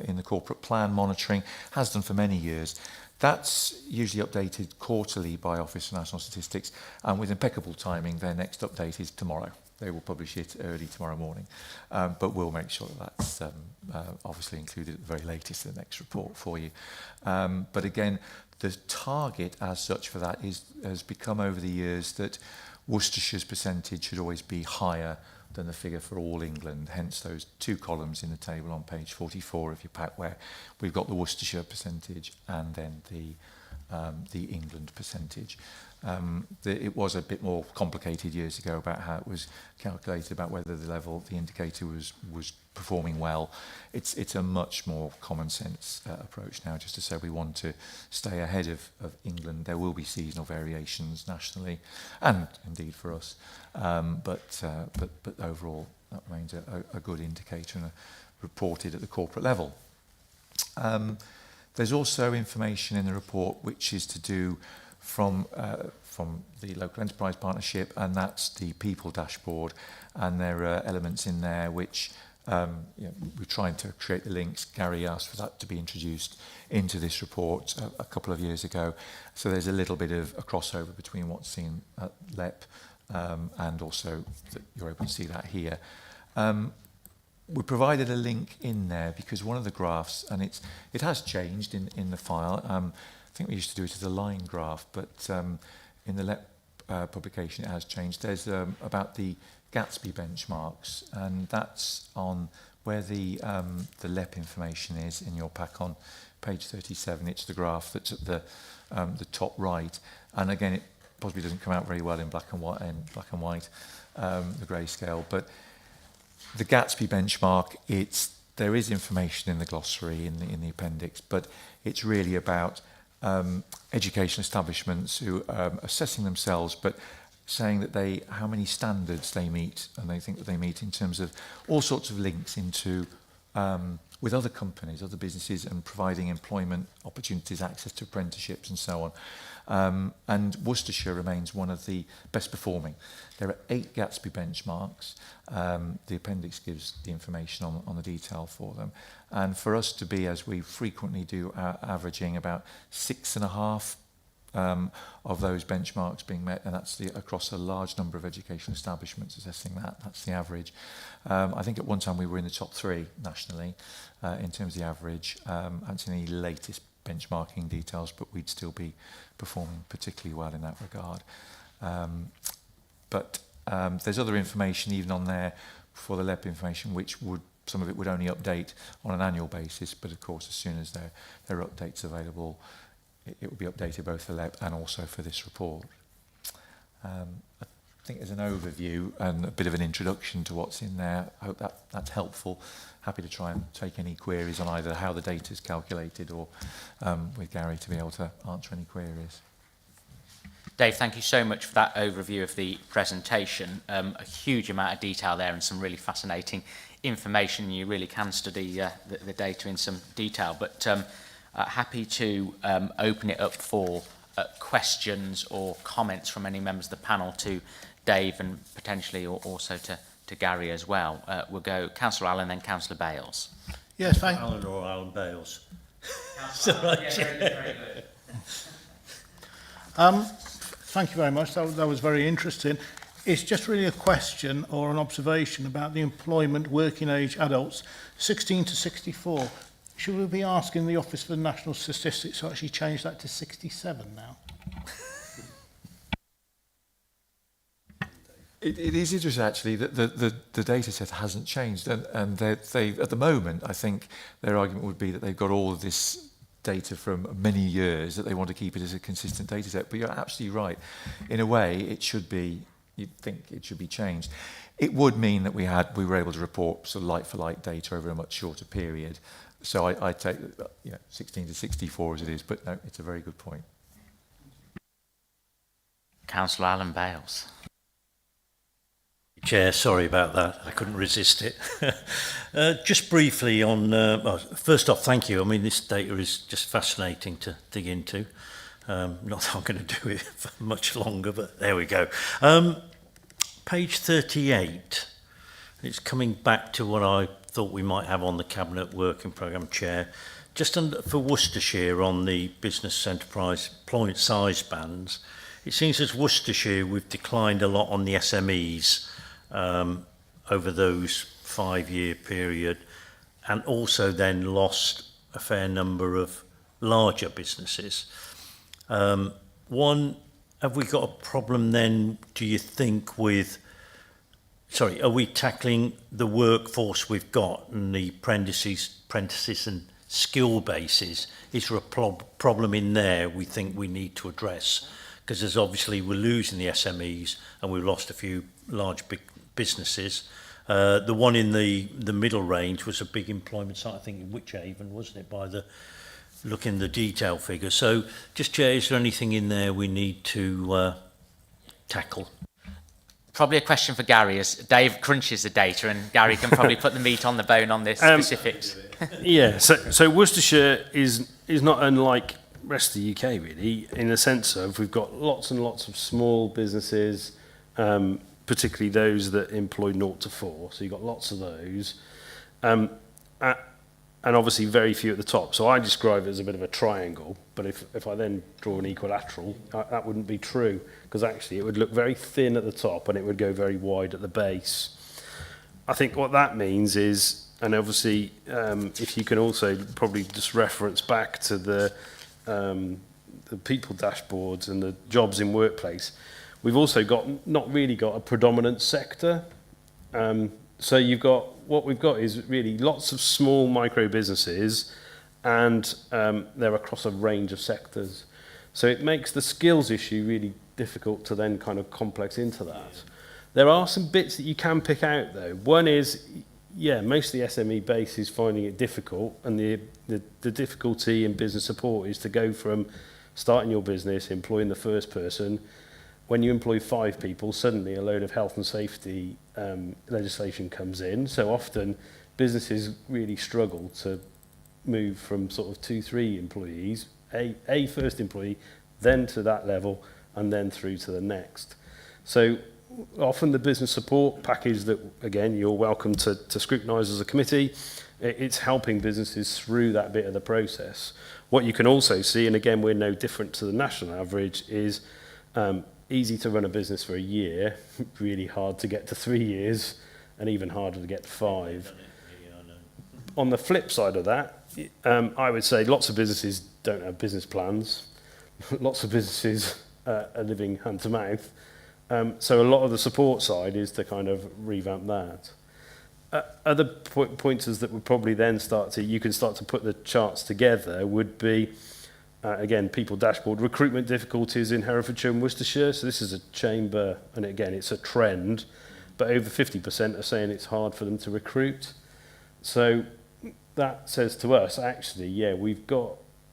[SPEAKER 11] in the corporate plan monitoring, has done for many years. That's usually updated quarterly by Office for National Statistics, and with impeccable timing, their next update is tomorrow. They will publish it early tomorrow morning, but we'll make sure that that's obviously included at the very latest in the next report for you. But again, the target as such for that has become over the years that Worcestershire's percentage should always be higher than the figure for all England, hence those two columns in the table on page 44 of your pack where we've got the Worcestershire percentage and then the England percentage. It was a bit more complicated years ago about how it was calculated, about whether the indicator was performing well. It's a much more common sense approach now, just to say we want to stay ahead of England. There will be seasonal variations nationally and indeed for us, but overall that remains a good indicator and reported at the corporate level. There's also information in the report which is to do from the Local Enterprise Partnership, and that's the People Dashboard, and there are elements in there which we're trying to create the links. Gary asked for that to be introduced into this report a couple of years ago, so there's a little bit of a crossover between what's seen at LEP and also that you're able to see that here. We provided a link in there because one of the graphs, and it has changed in the file. I think we used to do it as a line graph, but in the LEP publication it has changed. There's about the Gatsby benchmarks, and that's on where the LEP information is in your pack on page 37. It's the graph that's at the top right, and again it possibly doesn't come out very well in black and white, the grayscale, but the Gatsby benchmark, there is information in the glossary in the appendix, but it's really about education establishments who are assessing themselves, but saying that how many standards they meet, and they think that they meet in terms of all sorts of links into with other companies, other businesses, and providing employment opportunities, access to apprenticeships and so on. And Worcestershire remains one of the best performing. There are 8 Gatsby benchmarks. The appendix gives the information on the detail for them. And for us to be, as we frequently do, averaging about 6.5 of those benchmarks being met, and that's across a large number of education establishments assessing that's the average. I think at one time we were in the top 3 nationally in terms of the average. That's in the latest benchmarking details, but we'd still be performing particularly well in that regard. But there's other information even on there for the LEP information, which some of it would only update on an annual basis, but of course as soon as there are updates available, it will be updated both for LEP and also for this report. I think there's an overview and a bit of an introduction to what's in there. I hope that's helpful. Happy to try and take any queries on either how the data is calculated or with Gary to be able to answer any queries.
[SPEAKER 1] Dave, thank you so much for that overview of the presentation. A huge amount of detail there and some really fascinating information. You really can study the data in some detail, but happy to open it up for questions or comments from any members of the panel to Dave and potentially also to Gary as well. We'll go Councillor Allen, then Councillor Bales.
[SPEAKER 5] Yes, thank you.
[SPEAKER 8] Alan or Alan Bales.
[SPEAKER 1] Very good.
[SPEAKER 5] Thank you very much. That was very interesting. It's just really a question or an observation about the employment working age adults 16 to 64. Should we be asking the Office for National Statistics to actually change that to 67 now?
[SPEAKER 11] It is interesting actually that the data set hasn't changed, and they at the moment I think their argument would be that they've got all of this data from many years, that they want to keep it as a consistent data set. But you're absolutely right. In a way, you'd think it should be changed. It would mean that we were able to report sort of like-for-like data over a much shorter period. So I take 16 to 64 as it is, but no, it's a very good point.
[SPEAKER 1] Councillor Alan Bales.
[SPEAKER 8] Chair, sorry about that. I couldn't resist it. Just briefly on, first off, thank you. I mean, this data is just fascinating to dig into. Not that I'm going to do it for much longer, but there we go. Page 38. It's coming back to what I thought we might have on the Cabinet Working Programme, Chair. Just for Worcestershire on the business enterprise employment size bands, it seems as Worcestershire we've declined a lot on the SMEs over those 5-year period, and also then lost a fair number of larger businesses. One, have we got a problem then, do you think, with, are we tackling the workforce we've got and the apprentices and skill bases? Is there a problem in there we think we need to address? Because there's obviously, we're losing the SMEs and we've lost a few large big businesses. The one in the middle range was a big employment site, I think in Wychavon, wasn't it, by the looking the detail figure. So just, Chair, is there anything in there we need to tackle?
[SPEAKER 1] Probably a question for Gary, as Dave crunches the data, and Gary can probably put the meat on the bone on this specifics.
[SPEAKER 3] Yeah, so Worcestershire is not unlike the rest of the UK, really, in the sense of we've got lots and lots of small businesses, particularly those that employ 0 to 4. So you've got lots of those. And obviously very few at the top. So I describe it as a bit of a triangle, but if I then draw an equilateral, that wouldn't be true, because actually it would look very thin at the top and it would go very wide at the base. I think what that means is, and obviously if you can also probably just reference back to the people dashboards and the jobs in workplace, we've also not really got a predominant sector. So what we've got is really lots of small micro businesses, and they're across a range of sectors. So it makes the skills issue really difficult to then kind of complex into that. There are some bits that you can pick out though. One is, most of the SME base is finding it difficult, and the difficulty in business support is to go from starting your business, employing the first person. When you employ 5 people, suddenly a load of health and safety legislation comes in. So often businesses really struggle to move from sort of 2-3 employees, a first employee, then to that level, and then through to the next. So often the business support package that, again, you're welcome to scrutinise as a committee, it's helping businesses through that bit of the process. What you can also see, and again, we're no different to the national average, is easy to run a business for a year, really hard to get to 3 years, and even harder to get to 5. On the flip side of that, I would say lots of businesses don't have business plans. Lots of businesses are living hand to mouth. So a lot of the support side is to kind of revamp that. Other pointers that would probably then you can start to put the charts together would be, again, people dashboard, recruitment difficulties in Herefordshire and Worcestershire. So this is a chamber, and again, it's a trend, but over 50% are saying it's hard for them to recruit. So that says to us, actually,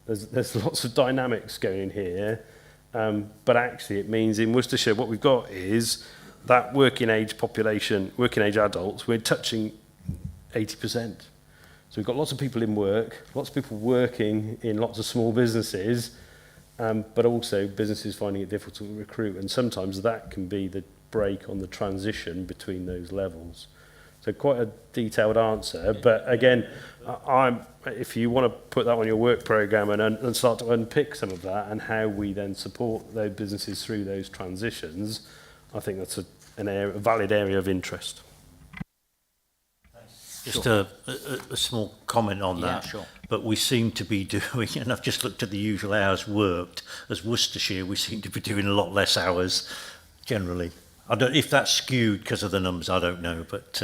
[SPEAKER 3] there's lots of dynamics going here, but actually it means in Worcestershire what we've got is that working age population, working age adults, we're touching 80%. So we've got lots of people in work, lots of people working in lots of small businesses, but also businesses finding it difficult to recruit. And sometimes that can be the break on the transition between those levels. So quite a detailed answer. But again, if you want to put that on your work programme and start to unpick some of that and how we then support those businesses through those transitions, I think that's a valid area of interest.
[SPEAKER 8] Just a small comment on that.
[SPEAKER 1] Yeah, sure.
[SPEAKER 8] But we seem to be doing, and I've just looked at the usual hours worked, as Worcestershire, we seem to be doing a lot less hours generally. I don't, if that's skewed because of the numbers, I don't know. But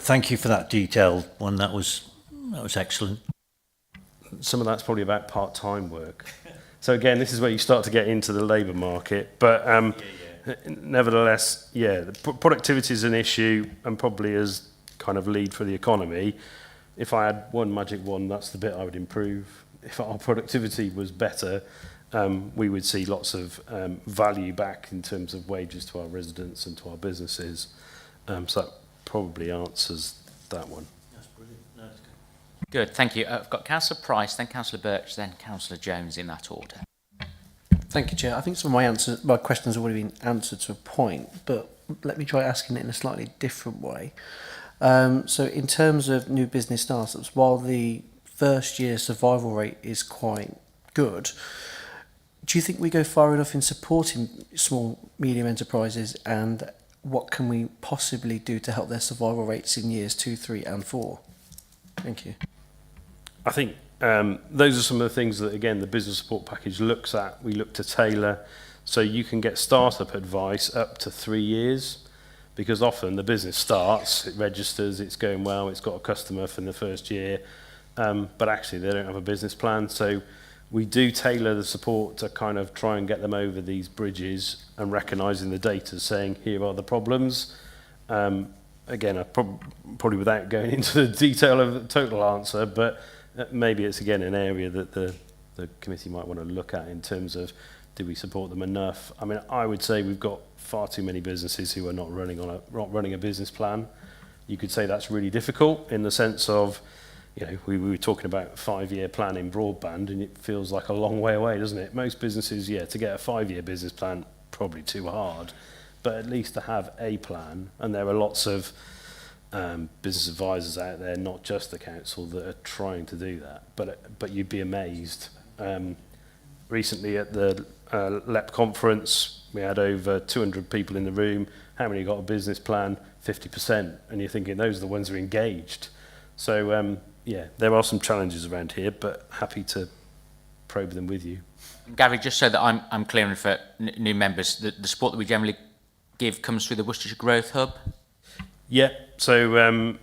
[SPEAKER 8] thank you for that detailed one. That was excellent.
[SPEAKER 3] Some of that's probably about part-time work. So again, this is where you start to get into the labour market. But nevertheless, productivity is an issue, and probably as kind of lead for the economy. If I had one magic wand, that's the bit I would improve. If our productivity was better, we would see lots of value back in terms of wages to our residents and to our businesses. So that probably answers that one.
[SPEAKER 8] That's brilliant. No, that's
[SPEAKER 1] Good, thank you. I've got Councillor Price, then Councillor Birch, then Councillor Jones in that order.
[SPEAKER 6] Thank you, Chair. I think some of my questions have already been answered to a point, but let me try asking it in a slightly different way. So in terms of new business startups, while the first year survival rate is quite good, do you think we go far enough in supporting small, medium enterprises, and what can we possibly do to help their survival rates in years 2, 3 and 4? Thank you.
[SPEAKER 3] I think those are some of the things that, again, the business support package looks at. We look to tailor, so you can get startup advice up to 3 years, because often the business starts, it registers, it's going well, it's got a customer for the first year, but actually they don't have a business plan. So we do tailor the support to kind of try and get them over these bridges and recognising the data, saying here are the problems. Again, probably without going into the detail of the total answer, but maybe it's again an area that the committee might want to look at in terms of, do we support them enough? I mean, I would say we've got far too many businesses who are not running a business plan. You could say that's really difficult in the sense of, you know, we were talking about 5-year plan in broadband, and it feels like a long way away, doesn't it? Most businesses, yeah, to get a 5-year business plan, probably too hard, but at least to have a plan. And there are lots of business advisors out there, not just the council, that are trying to do that. But you'd be amazed. Recently at the LEP conference, we had over 200 people in the room. How many got a business plan? 50%. And you're thinking those are the ones who are engaged. So, yeah, there are some challenges around here, but happy to probe them with you.
[SPEAKER 1] Gary, just so that I'm clear and for new members, the support that we generally give comes through the Worcestershire Growth Hub?
[SPEAKER 3] Yeah, so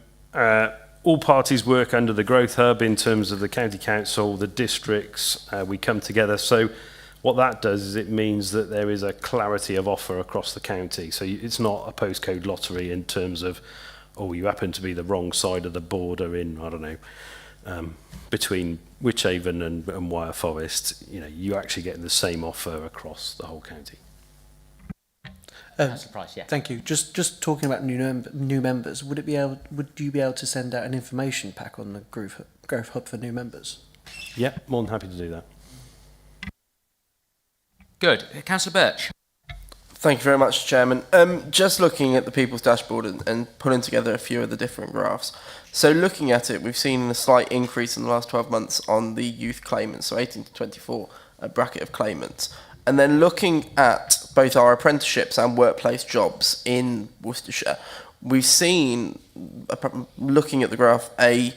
[SPEAKER 3] all parties work under the Growth Hub in terms of the county council, the districts, we come together. So what that does is it means that there is a clarity of offer across the county. So it's not a postcode lottery in terms of, oh, you happen to be the wrong side of the border in, I don't know, between Wychavon and Wyre Forest. You know, you actually get the same offer across the whole county.
[SPEAKER 1] That's the price, yeah.
[SPEAKER 6] Thank you. Just talking about new members, would you be able to send out an information pack on the Growth Hub for new members?
[SPEAKER 3] Yeah, more than happy to do that.
[SPEAKER 1] Good. Councillor Birch.
[SPEAKER 2] Thank you very much, Chairman. Just looking at the People's Dashboard and pulling together a few of the different graphs. So looking at it, we've seen a slight increase in the last 12 months on the youth claimants, so 18 to 24, a bracket of claimants. And then looking at both our apprenticeships and workplace jobs in Worcestershire, we've seen, looking at the graph, a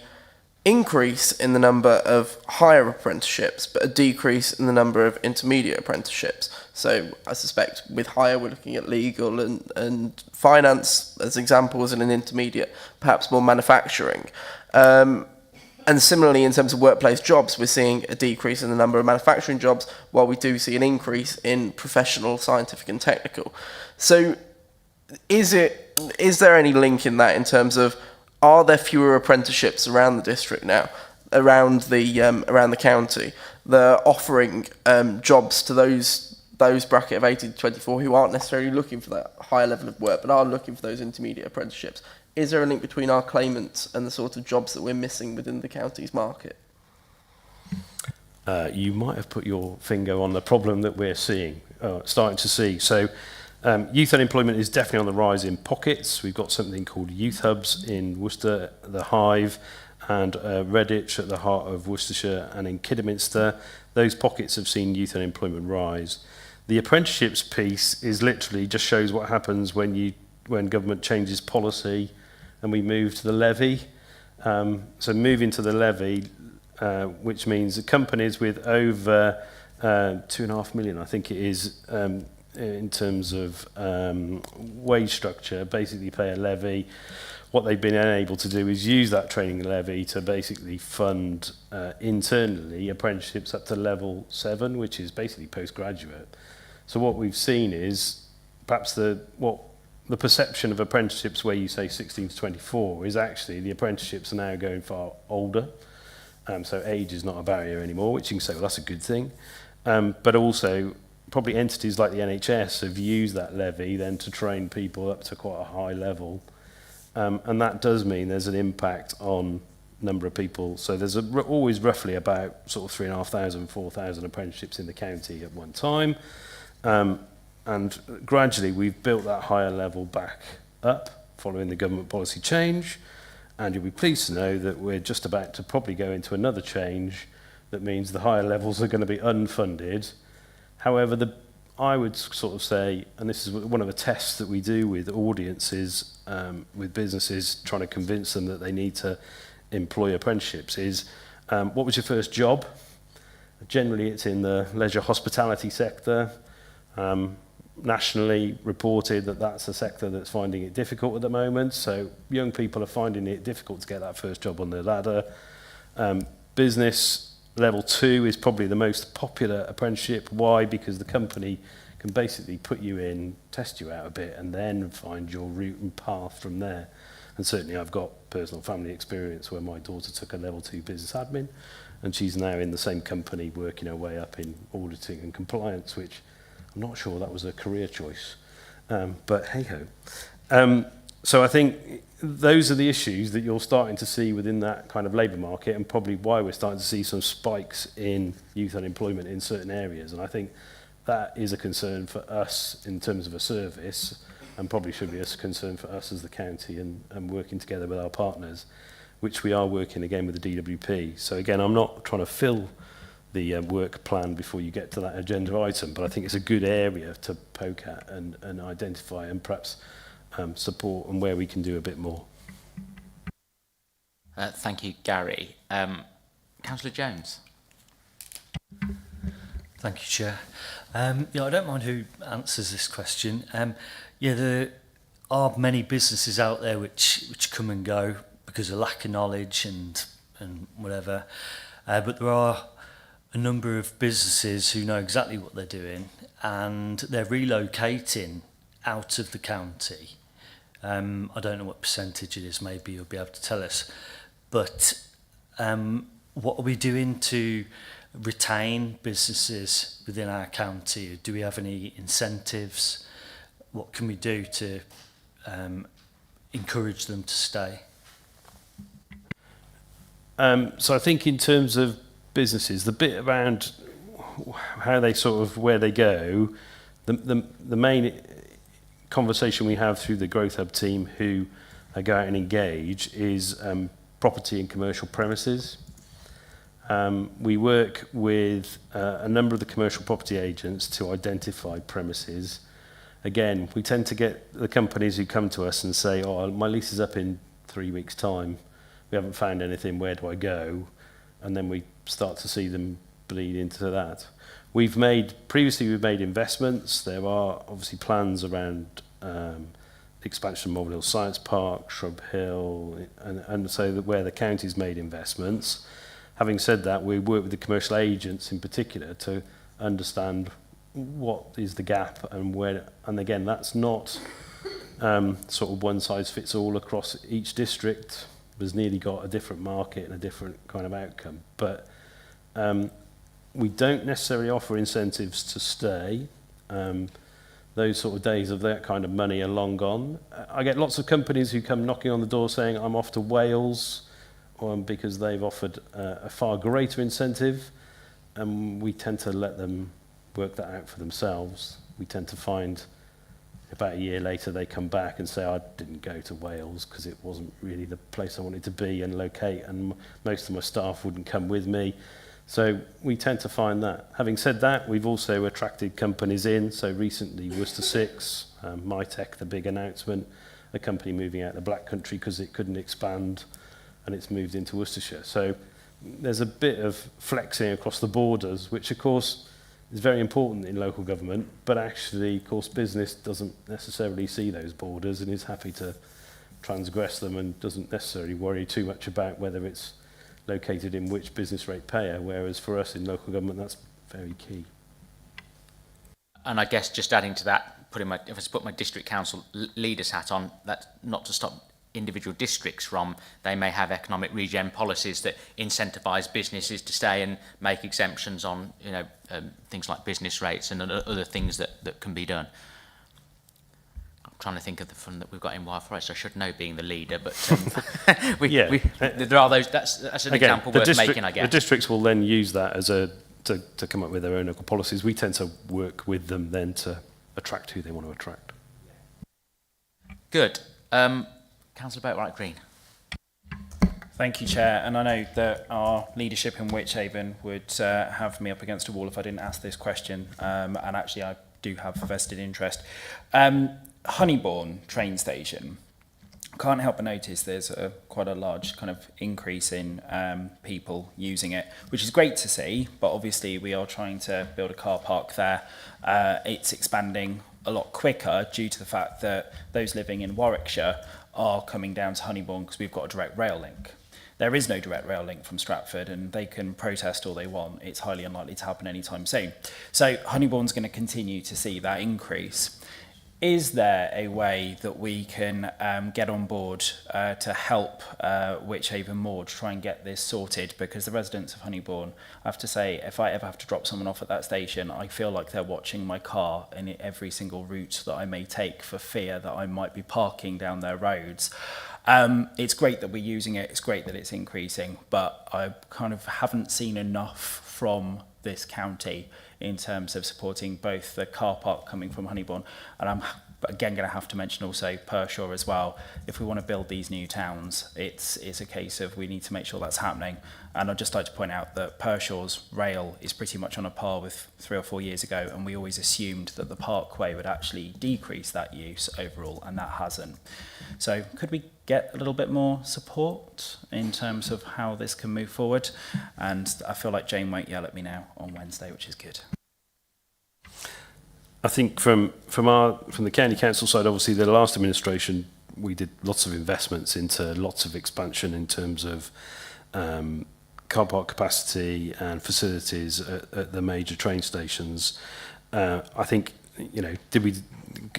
[SPEAKER 2] increase in the number of higher apprenticeships, but a decrease in the number of intermediate apprenticeships. So I suspect with higher, we're looking at legal and finance as examples, and an intermediate, perhaps more manufacturing. And similarly, in terms of workplace jobs, we're seeing a decrease in the number of manufacturing jobs, while we do see an increase in professional, scientific and technical. So is there any link in that in terms of, are there fewer apprenticeships around the district now, around the county, that are offering jobs to those bracket of 18 to 24 who aren't necessarily looking for that higher level of work, but are looking for those intermediate apprenticeships? Is there a link between our claimants and the sort of jobs that we're missing within the county's market?
[SPEAKER 3] You might have put your finger on the problem that we're seeing, starting to see. So youth unemployment is definitely on the rise in pockets. We've got something called youth hubs in Worcester, the Hive, and Redditch at the heart of Worcestershire, and in Kidderminster. Those pockets have seen youth unemployment rise. The apprenticeships piece is literally just shows what happens when government changes policy and we move to the levy. So moving to the levy, which means that companies with over 2.5 million, I think it is, in terms of wage structure, basically pay a levy. What they've been unable to do is use that training levy to basically fund internally apprenticeships up to level 7, which is basically postgraduate. So what we've seen is perhaps the perception of apprenticeships where you say 16 to 24 is actually the apprenticeships are now going far older. So age is not a barrier anymore, which you can say, well, that's a good thing. But also, probably entities like the NHS have used that levy then to train people up to quite a high level. And that does mean there's an impact on number of people. So there's always roughly about sort of 3,500, 4,000 apprenticeships in the county at one time. And gradually we've built that higher level back up. following the government policy change, and you'll be pleased to know that we're just about to probably go into another change that means the higher levels are going to be unfunded. However, I would sort of say, and this is one of the tests that we do with audiences, with businesses trying to convince them that they need to employ apprenticeships, is what was your first job? Generally, it's in the leisure hospitality sector. Nationally reported that that's a sector that's finding it difficult at the moment. So young people are finding it difficult to get that first job on the ladder. Business level 2 is probably the most popular apprenticeship. Why? Because the company can basically put you in, test you out a bit, and then find your route and path from there. And certainly I've got personal family experience where my daughter took a level 2 business admin, and she's now in the same company working her way up in auditing and compliance, which I'm not sure that was a career choice, but hey-ho. So I think those are the issues that you're starting to see within that kind of labour market, and probably why we're starting to see some spikes in youth unemployment in certain areas. And I think that is a concern for us in terms of a service, and probably should be a concern for us as the county, and working together with our partners, which we are working again with the DWP. So again, I'm not trying to fill the work plan before you get to that agenda item, but I think it's a good area to poke at and identify and perhaps support, and where we can do a bit more.
[SPEAKER 1] Thank you, Gary. Councillor Jones.
[SPEAKER 10] Thank you, Chair. I don't mind who answers this question. There are many businesses out there which come and go because of lack of knowledge and whatever, but there are a number of businesses who know exactly what they're doing, and they're relocating out of the county. I don't know what percentage it is, maybe you'll be able to tell us. But what are we doing to retain businesses within our county? Do we have any incentives? What can we do to encourage them to stay?
[SPEAKER 3] So I think in terms of businesses, the bit around how they sort of, where they go, the main conversation we have through the Growth Hub team who go out and engage is property and commercial premises. We work with a number of the commercial property agents to identify premises. Again, we tend to get the companies who come to us and say, oh, my lease is up in 3 weeks' time. We haven't found anything, where do I go? And then we start to see them bleed into that. Previously we've made investments. There are obviously plans around expansion of Mulville Hill Science Park, Shrub Hill, and so that where the county's made investments. Having said that, we work with the commercial agents in particular to understand what is the gap and where, and again, that's not sort of one size fits all across each district. There's nearly got a different market and a different kind of outcome. But we don't necessarily offer incentives to stay. Those sort of days of that kind of money are long gone. I get lots of companies who come knocking on the door saying, I'm off to Wales, because they've offered a far greater incentive, and we tend to let them work that out for themselves. We tend to find about a year later they come back and say, I didn't go to Wales because it wasn't really the place I wanted to be and locate, and most of my staff wouldn't come with me. So we tend to find that. Having said that, we've also attracted companies in. So recently, Worcestershire, MyTech, the big announcement, a company moving out of the Black Country because it couldn't expand, and it's moved into Worcestershire. So there's a bit of flexing across the borders, which of course is very important in local government, but actually, of course, business doesn't necessarily see those borders and is happy to transgress them and doesn't necessarily worry too much about whether it's located in which business rate payer, whereas for us in local government, that's very key.
[SPEAKER 1] And I guess just adding to that, if I was to put my district council leader's hat on, that's not to stop individual districts from, they may have economic regen policies that incentivise businesses to stay and make exemptions on, things like business rates and other things that can be done. I'm trying to think of the fund that we've got in Wild Forest. I should know, being the leader, but there are those. That's an example worth making, I guess.
[SPEAKER 3] The districts will then use that as to come up with their own local policies. We tend to work with them then to attract who they want to attract.
[SPEAKER 1] Good. Councillor Boatwright-Green.
[SPEAKER 7] Thank you, Chair. And I know that our leadership in Wychavon would have me up against a wall if I didn't ask this question. And actually, I do have a vested interest. Honeybourne train station. Can't help but notice there's quite a large kind of increase in people using it, which is great to see. But obviously, we are trying to build a car park there. It's expanding a lot quicker due to the fact that those living in Warwickshire are coming down to Honeybourne because we've got a direct rail link. There is no direct rail link from Stratford, and they can protest all they want. It's highly unlikely to happen anytime soon. So Honeybourne's going to continue to see that increase. Is there a way that we can get on board to help Wychavon more to try and get this sorted? Because the residents of Honeybourne, I have to say, if I ever have to drop someone off at that station, I feel like they're watching my car in every single route that I may take for fear that I might be parking down their roads. It's great that we're using it. It's great that it's increasing, but I kind of haven't seen enough from this county in terms of supporting both the car park coming from Honeybourne, and I'm again going to have to mention also Pershore as well. If we want to build these new towns, it's a case of we need to make sure that's happening. And I'd just like to point out that Pershore's rail is pretty much on a par with 3 or 4 years ago, and we always assumed that the parkway would actually decrease that use overall, and that hasn't. So could we get a little bit more support in terms of how this can move forward? And I feel like Jane won't yell at me now on Wednesday, which is good.
[SPEAKER 12] I think from the county council side, obviously the last administration we did lots of investments into lots of expansion in terms of car park capacity and facilities at the major train stations. I think, you know,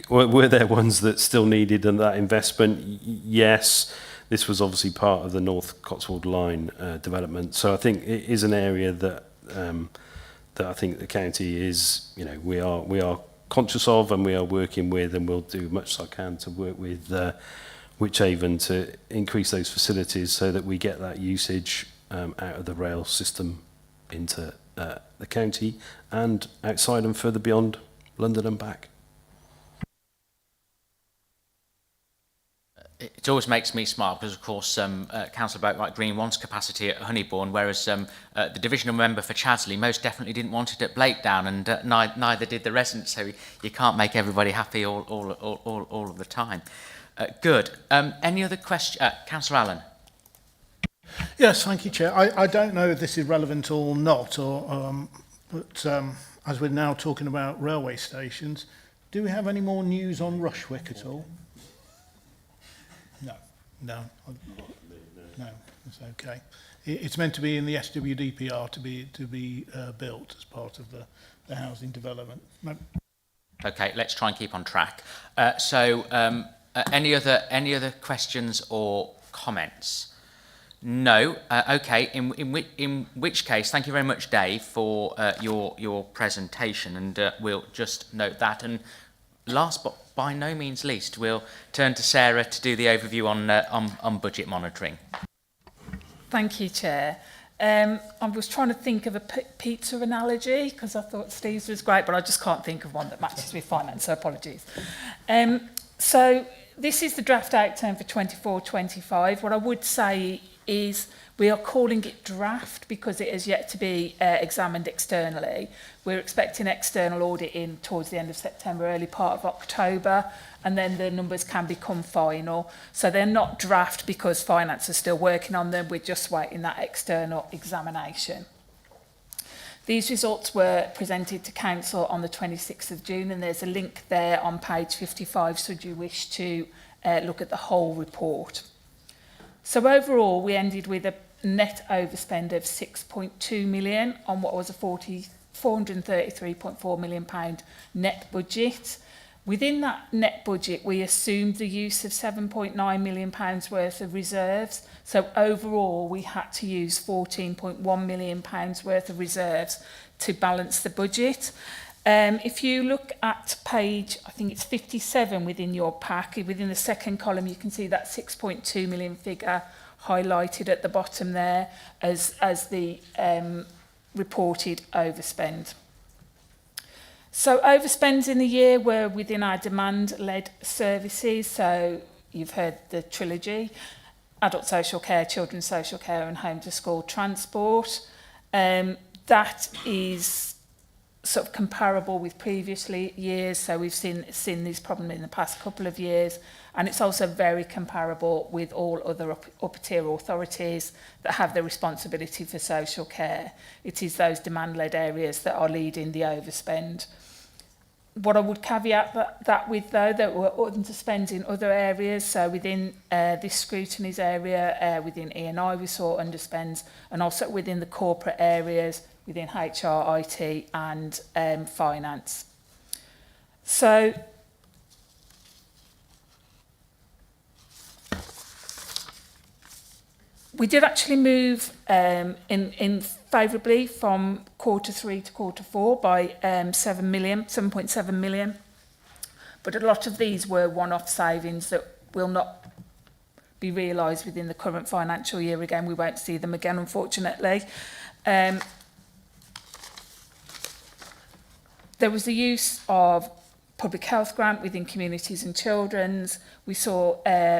[SPEAKER 12] were there ones that still needed that investment? Yes. This was obviously part of the North Cotswold Line development. So I think it is an area that I think the county is, you know, we are conscious of, and we are working with, and we'll do much as I can to work with Wychavon to increase those facilities so that we get that usage out of the rail system into the county and outside and further beyond London and back.
[SPEAKER 1] It always makes me smile because, of course, Councillor Boatwright-Green wants capacity at Honeybourne, whereas the divisional member for Chasley most definitely didn't want it at Blakedown, and neither did the residents. So you can't make everybody happy all of the time. Good. Any other question, Councillor Allen?
[SPEAKER 5] Yes, thank you, Chair. I don't know if this is relevant or not, but as we're now talking about railway stations, do we have any more news on Rushwick at all? No, it's okay. It's meant to be in the SWDPR to be built as part of the housing development. No.
[SPEAKER 1] Okay, let's try and keep on track. Any other questions or comments? No. Okay. In which case, thank you very much, Dave, for your presentation, and we'll just note that. And last but by no means least, we'll turn to Sarah to do the overview on budget monitoring.
[SPEAKER 13] Thank you, Chair. I was trying to think of a pizza analogy because I thought Steve's was great, but I just can't think of one that matches with finance, so apologies. So this is the draft outturn for 24-25. What I would say is we are calling it draft because it has yet to be examined externally. We're expecting external audit in towards the end of September, early part of October, and then the numbers can become final. So they're not draft because finance are still working on them. We're just waiting that external examination. These results were presented to Council on the 26th of June, and there's a link there on page 55 should you wish to look at the whole report. So overall, we ended with a net overspend of 6.2 million on what was a £433.4 million net budget. Within that net budget, we assumed the use of £7.9 million worth of reserves. So overall, we had to use £14.1 million worth of reserves to balance the budget. If you look at page, I think it's 57 within your pack, within the second column, you can see that 6.2 million figure highlighted at the bottom there as the reported overspend. So overspends in the year were within our demand-led services. So you've heard the trilogy: adult social care, children's social care, and home to school transport. That is sort of comparable with previous years, so we've seen this problem in the past couple of years, and it's also very comparable with all other upper tier authorities that have the responsibility for social care. It is those demand-led areas that are leading the overspend. What I would caveat that with, though, that we're underspend in other areas. So within this scrutiny's area, within E&I we saw underspends, and also within the corporate areas, within HR, IT and finance. So we did actually move in favourably from Q3 to Q4 by 7.7 million. But a lot of these were one-off savings that will not be realised within the current financial year. Again, we won't see them again, unfortunately. There was the use of public health grant within communities and children's. We saw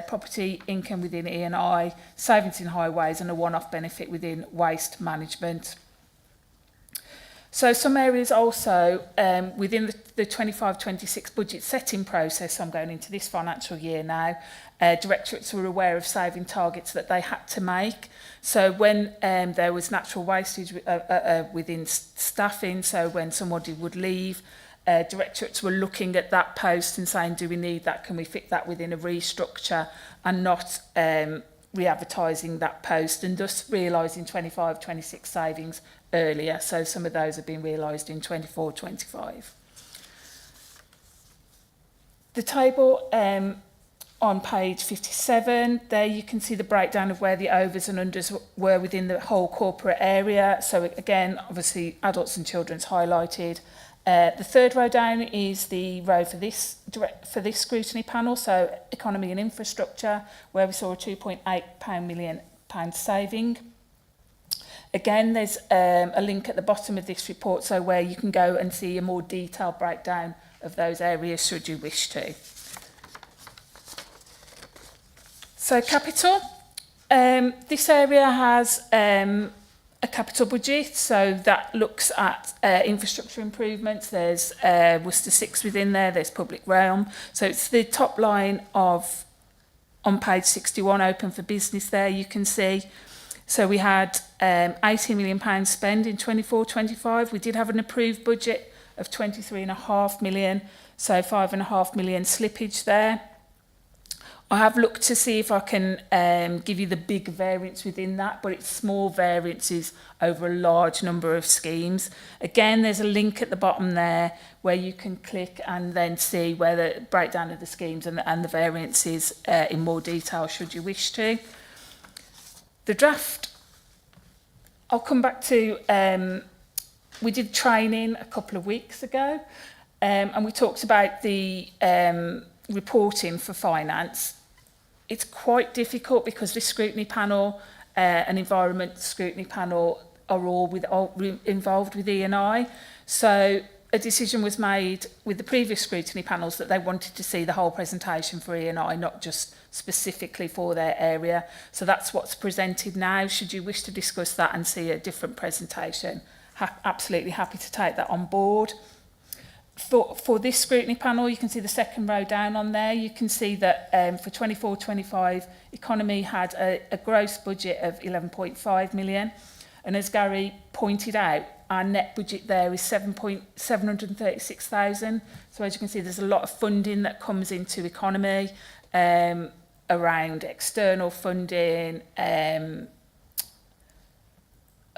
[SPEAKER 13] property income within E&I, savings in highways, and a one-off benefit within waste management. So some areas also within the 25-26 budget setting process, I'm going into this financial year now, directorates were aware of saving targets that they had to make. So when there was natural wastage within staffing, so when somebody would leave, directorates were looking at that post and saying, do we need that? Can we fit that within a restructure, and not re-advertising that post, and thus realising 25-26 savings earlier. So some of those have been realised in 24-25. The table on page 57, there you can see the breakdown of where the overs and unders were within the whole corporate area. So again, obviously adults and children's highlighted. The third row down is the row for this scrutiny panel, so economy and infrastructure, where we saw a £2.8 million saving. Again, there's a link at the bottom of this report, so where you can go and see a more detailed breakdown of those areas should you wish to. So capital, this area has a capital budget, so that looks at infrastructure improvements. There's Worcester 6 within there, there's public realm. So it's the top line of, on page 61, open for business there, you can see. So we had £18 million spend in 24-25. We did have an approved budget of £23.5 million, so £5.5 million slippage there. I have looked to see if I can give you the big variance within that, but it's small variances over a large number of schemes. Again, there's a link at the bottom there where you can click and then see where the breakdown of the schemes and the variances in more detail should you wish to. The draft, I'll come back to, we did training a couple of weeks ago, and we talked about the reporting for finance. It's quite difficult because this scrutiny panel and environment scrutiny panel are all involved with E&I. So a decision was made with the previous scrutiny panels that they wanted to see the whole presentation for E&I, not just specifically for their area. So that's what's presented now. Should you wish to discuss that and see a different presentation, absolutely happy to take that on board. For this scrutiny panel, you can see the second row down on there. You can see that for 24-25, economy had a gross budget of 11.5 million. And as Gary pointed out, our net budget there is 736,000. So as you can see, there's a lot of funding that comes into economy around external funding, a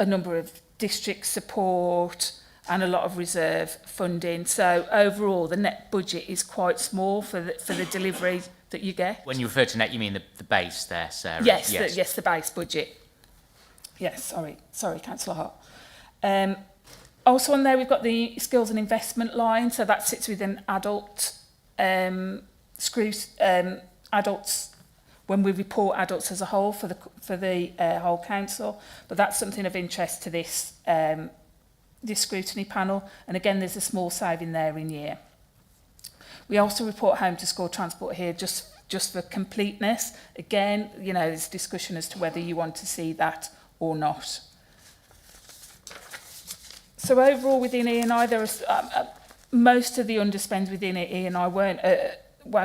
[SPEAKER 13] number of district support, and a lot of reserve funding. So overall, the net budget is quite small for the delivery that you get.
[SPEAKER 1] When you refer to net, you mean the base there, Sarah?
[SPEAKER 13] Yes, yes. The base budget. Yes, sorry, Councillor Hart. Also on there, we've got the skills and investment line. So that sits within adults, when we report adults as a whole for the whole council. But that's something of interest to this scrutiny panel, and again there's a small saving there in year. We also report home to school transport here just just for completeness. Again, you know, there's discussion as to whether you want to see that or not. So overall within E&I, there is most of the underspends within E&I won't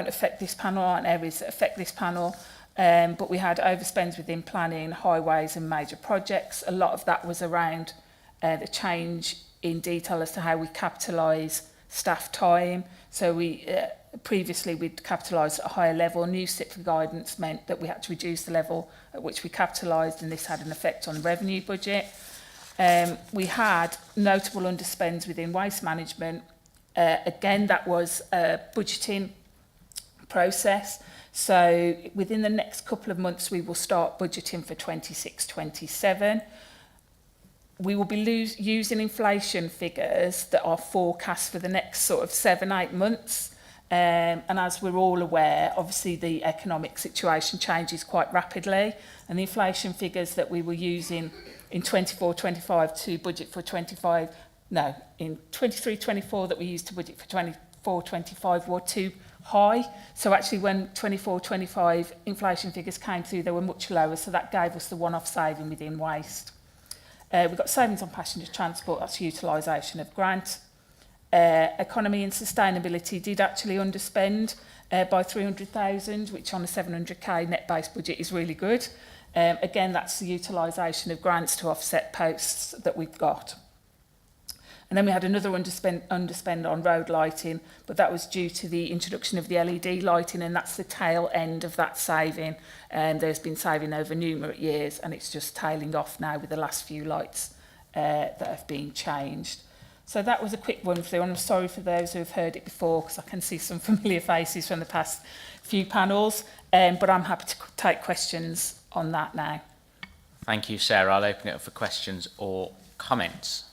[SPEAKER 13] affect this panel, aren't areas that affect this panel. But we had overspends within planning, highways and major projects. A lot of that was around the change in detail as to how we capitalise staff time. So we previously we'd capitalised at a higher level. New CIPFA guidance meant that we had to reduce the level at which we capitalised, and this had an effect on the revenue budget. We had notable underspends within waste management. Again, that was a budgeting process. So within the next couple of months, we will start budgeting for 26-27. We will be using inflation figures that are forecast for the next sort of 7-8 months. And as we're all aware, obviously the economic situation changes quite rapidly. And the inflation figures that we were using in 24-25 to budget for in 23-24 that we used to budget for 24-25 were too high. So actually when 24-25 inflation figures came through, they were much lower. So that gave us the one-off saving within waste. We've got savings on passenger transport, that's utilisation of grant. Economy and sustainability did actually underspend by 300,000, which on a 700k net-based budget is really good. Again, that's the utilisation of grants to offset posts that we've got. And then we had another underspend on road lighting, but that was due to the introduction of the LED lighting, and that's the tail end of that saving. And there's been saving over numerous years, and it's just tailing off now with the last few lights that have been changed. So that was a quick run through, and I'm sorry for those who have heard it before, because I can see some familiar faces from the past few panels, but I'm happy to take questions on that now.
[SPEAKER 1] Thank you, Sarah. I'll open it up for questions or comments.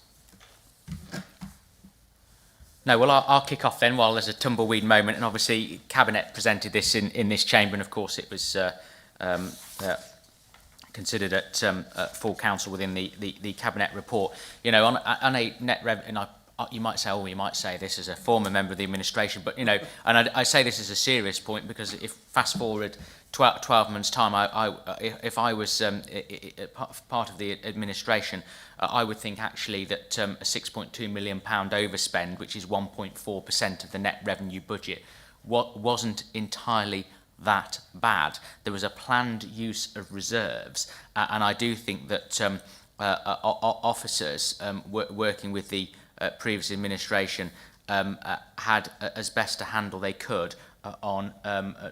[SPEAKER 1] No, well, I'll kick off then while there's a tumbleweed moment, and obviously Cabinet presented this in this chamber, and of course it was considered at full council within the Cabinet report. You know, on a net revenue, and you might say this as a former member of the administration, but, you know, and I say this as a serious point, because if fast forward 12 months' time, if I was part of the administration, I would think actually that a £6.2 million overspend, which is 1.4% of the net revenue budget, wasn't entirely that bad. There was a planned use of reserves, and I do think that officers working with the previous administration had as best a handle they could on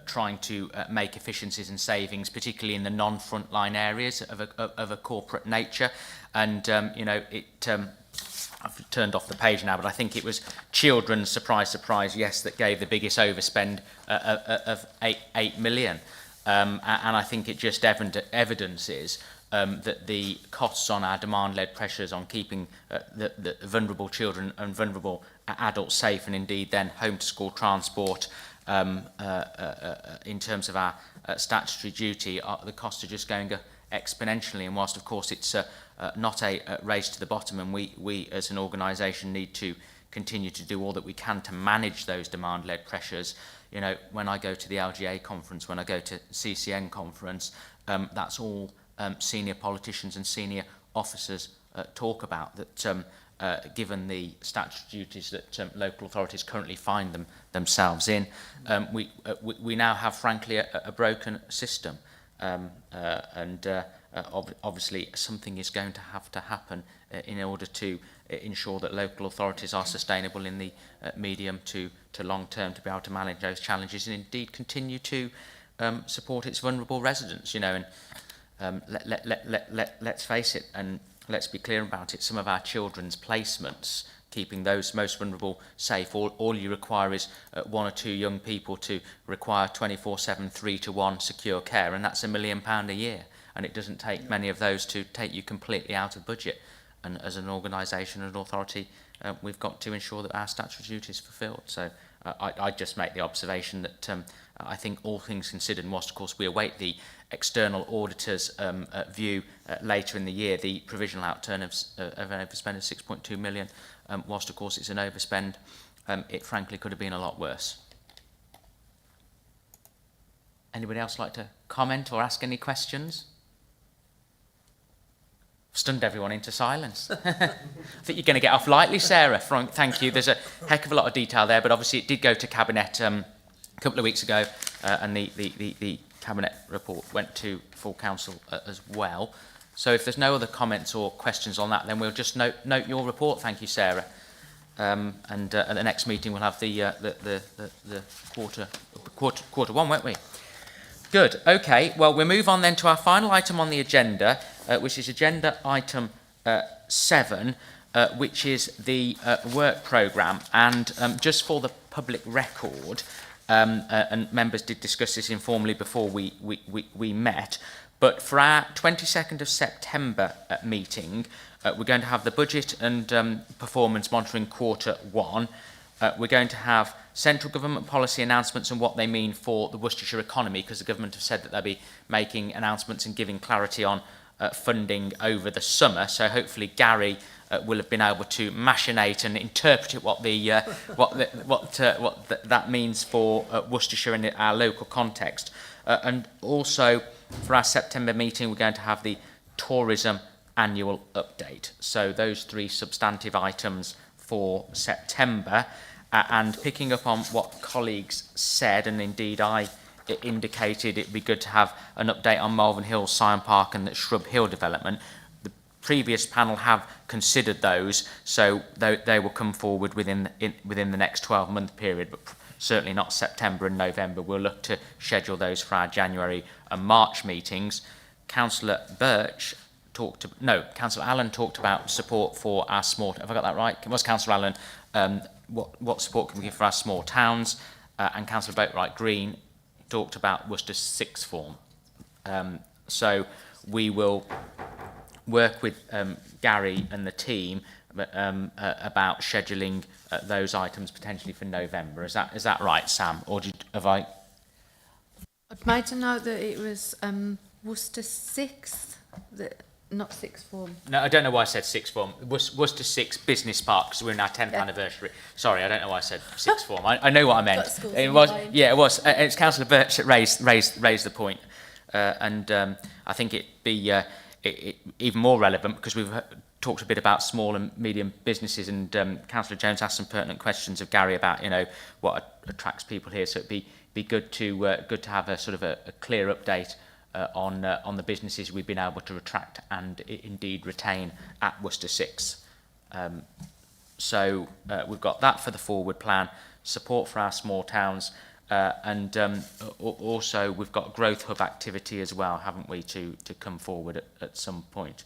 [SPEAKER 1] trying to make efficiencies and savings, particularly in the non-frontline areas of a corporate nature. And, you know, I've turned off the page now, but I think it was children's, surprise, surprise, yes, that gave the biggest overspend of 8 million. And I think it just evidences that the costs on our demand-led pressures on keeping the vulnerable children and vulnerable adults safe, and indeed then home-to-school transport, in terms of our statutory duty, the costs are just going exponentially. And whilst, of course, it's not a race to the bottom, and we as an organisation need to continue to do all that we can to manage those demand-led pressures. You know, when I go to the LGA conference, when I go to CCN conference, that's all senior politicians and senior officers talk about, that given the statutory duties that local authorities currently find themselves in, we now have, frankly, a broken system. Obviously something is going to have to happen in order to ensure that local authorities are sustainable in the medium to long term, to be able to manage those challenges and indeed continue to support its vulnerable residents. You know, and let's face it, and let's be clear about it, some of our children's placements, keeping those most vulnerable safe, all you require is one or two young people to require 24/7, 3-to-1 secure care, and that's £1 million a year. And it doesn't take many of those to take you completely out of budget. And as an organisation and authority, we've got to ensure that our statutory duty is fulfilled. So I just make the observation that I think all things considered, and whilst of course we await the external auditor's view later in the year, the provisional outturn of an overspend of 6.2 million, whilst of course it's an overspend, it frankly could have been a lot worse. Anybody else like to comment or ask any questions? Stunned everyone into silence. I think you're going to get off lightly, Sarah. Thank you. There's a heck of a lot of detail there, but obviously it did go to Cabinet a couple of weeks ago, and the Cabinet report went to full council as well. So if there's no other comments or questions on that, then we'll just note your report. Thank you, Sarah. And at the next meeting we'll have the quarter one, won't we? Good. Okay. Well, we'll move on then to our final item on the agenda, which is agenda item 7, which is the work programme. And just for the public record, and members did discuss this informally before we met, but for our 22nd of September meeting, we're going to have the budget and performance monitoring quarter 1. We're going to have central government policy announcements and what they mean for the Worcestershire economy, because the government have said that they'll be making announcements and giving clarity on funding over the summer. So hopefully Gary will have been able to machinate and interpret what that means for Worcestershire in our local context. And also for our September meeting, we're going to have the tourism annual update. So those 3 substantive items for September. And picking up on what colleagues said, and indeed I indicated it'd be good to have an update on Malvern Hills Science Park and the Shrub Hill development. The previous panel have considered those, so they will come forward within the next 12-month period, but certainly not September and November. We'll look to schedule those for our January and March meetings. Councillor Councillor Allen talked about support for our small. Have I got that right? Was Councillor Allen? What support can we give for our small towns? And Councillor Boatwright Green talked about Worcester sixth form. So we will work with Gary and the team about scheduling those items potentially for November. Is that right, Sam? Or have I?
[SPEAKER 14] I'd made a note that it was Worcester 6th, not sixth form.
[SPEAKER 1] No, I don't know why I said sixth form. Worcester 6 Business Park, because we're in our 10th anniversary. Sorry, I don't know why I said sixth form. I know what I meant. It was, yeah, it was. It's Councillor Birch that raised the point, and I think it'd be even more relevant because we've talked a bit about small and medium businesses, and Councillor Jones asked some pertinent questions of Gary about what attracts people here. So it'd be good to have a sort of a clear update on the businesses we've been able to attract and indeed retain at Worcester 6. So we've got that for the forward plan, support for our small towns, and also we've got growth hub activity as well, haven't we, to come forward at some point.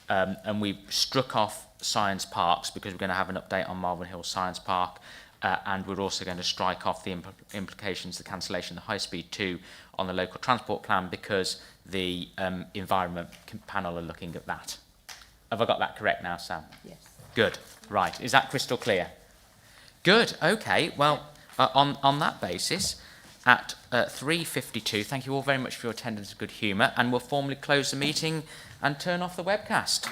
[SPEAKER 1] And we've struck off science parks because we're going to have an update on Malvern Hills Science Park, and we're also going to strike off the implications, the cancellation of the High Speed 2 on the local transport plan because the environment panel are looking at that. Have I got that correct now, Sam?
[SPEAKER 14] Yes.
[SPEAKER 1] Good. Right. Is that crystal clear? Good. Okay. Well, on that basis, at 3:52, thank you all very much for your attendance and good humour, and we'll formally close the meeting and turn off the webcast.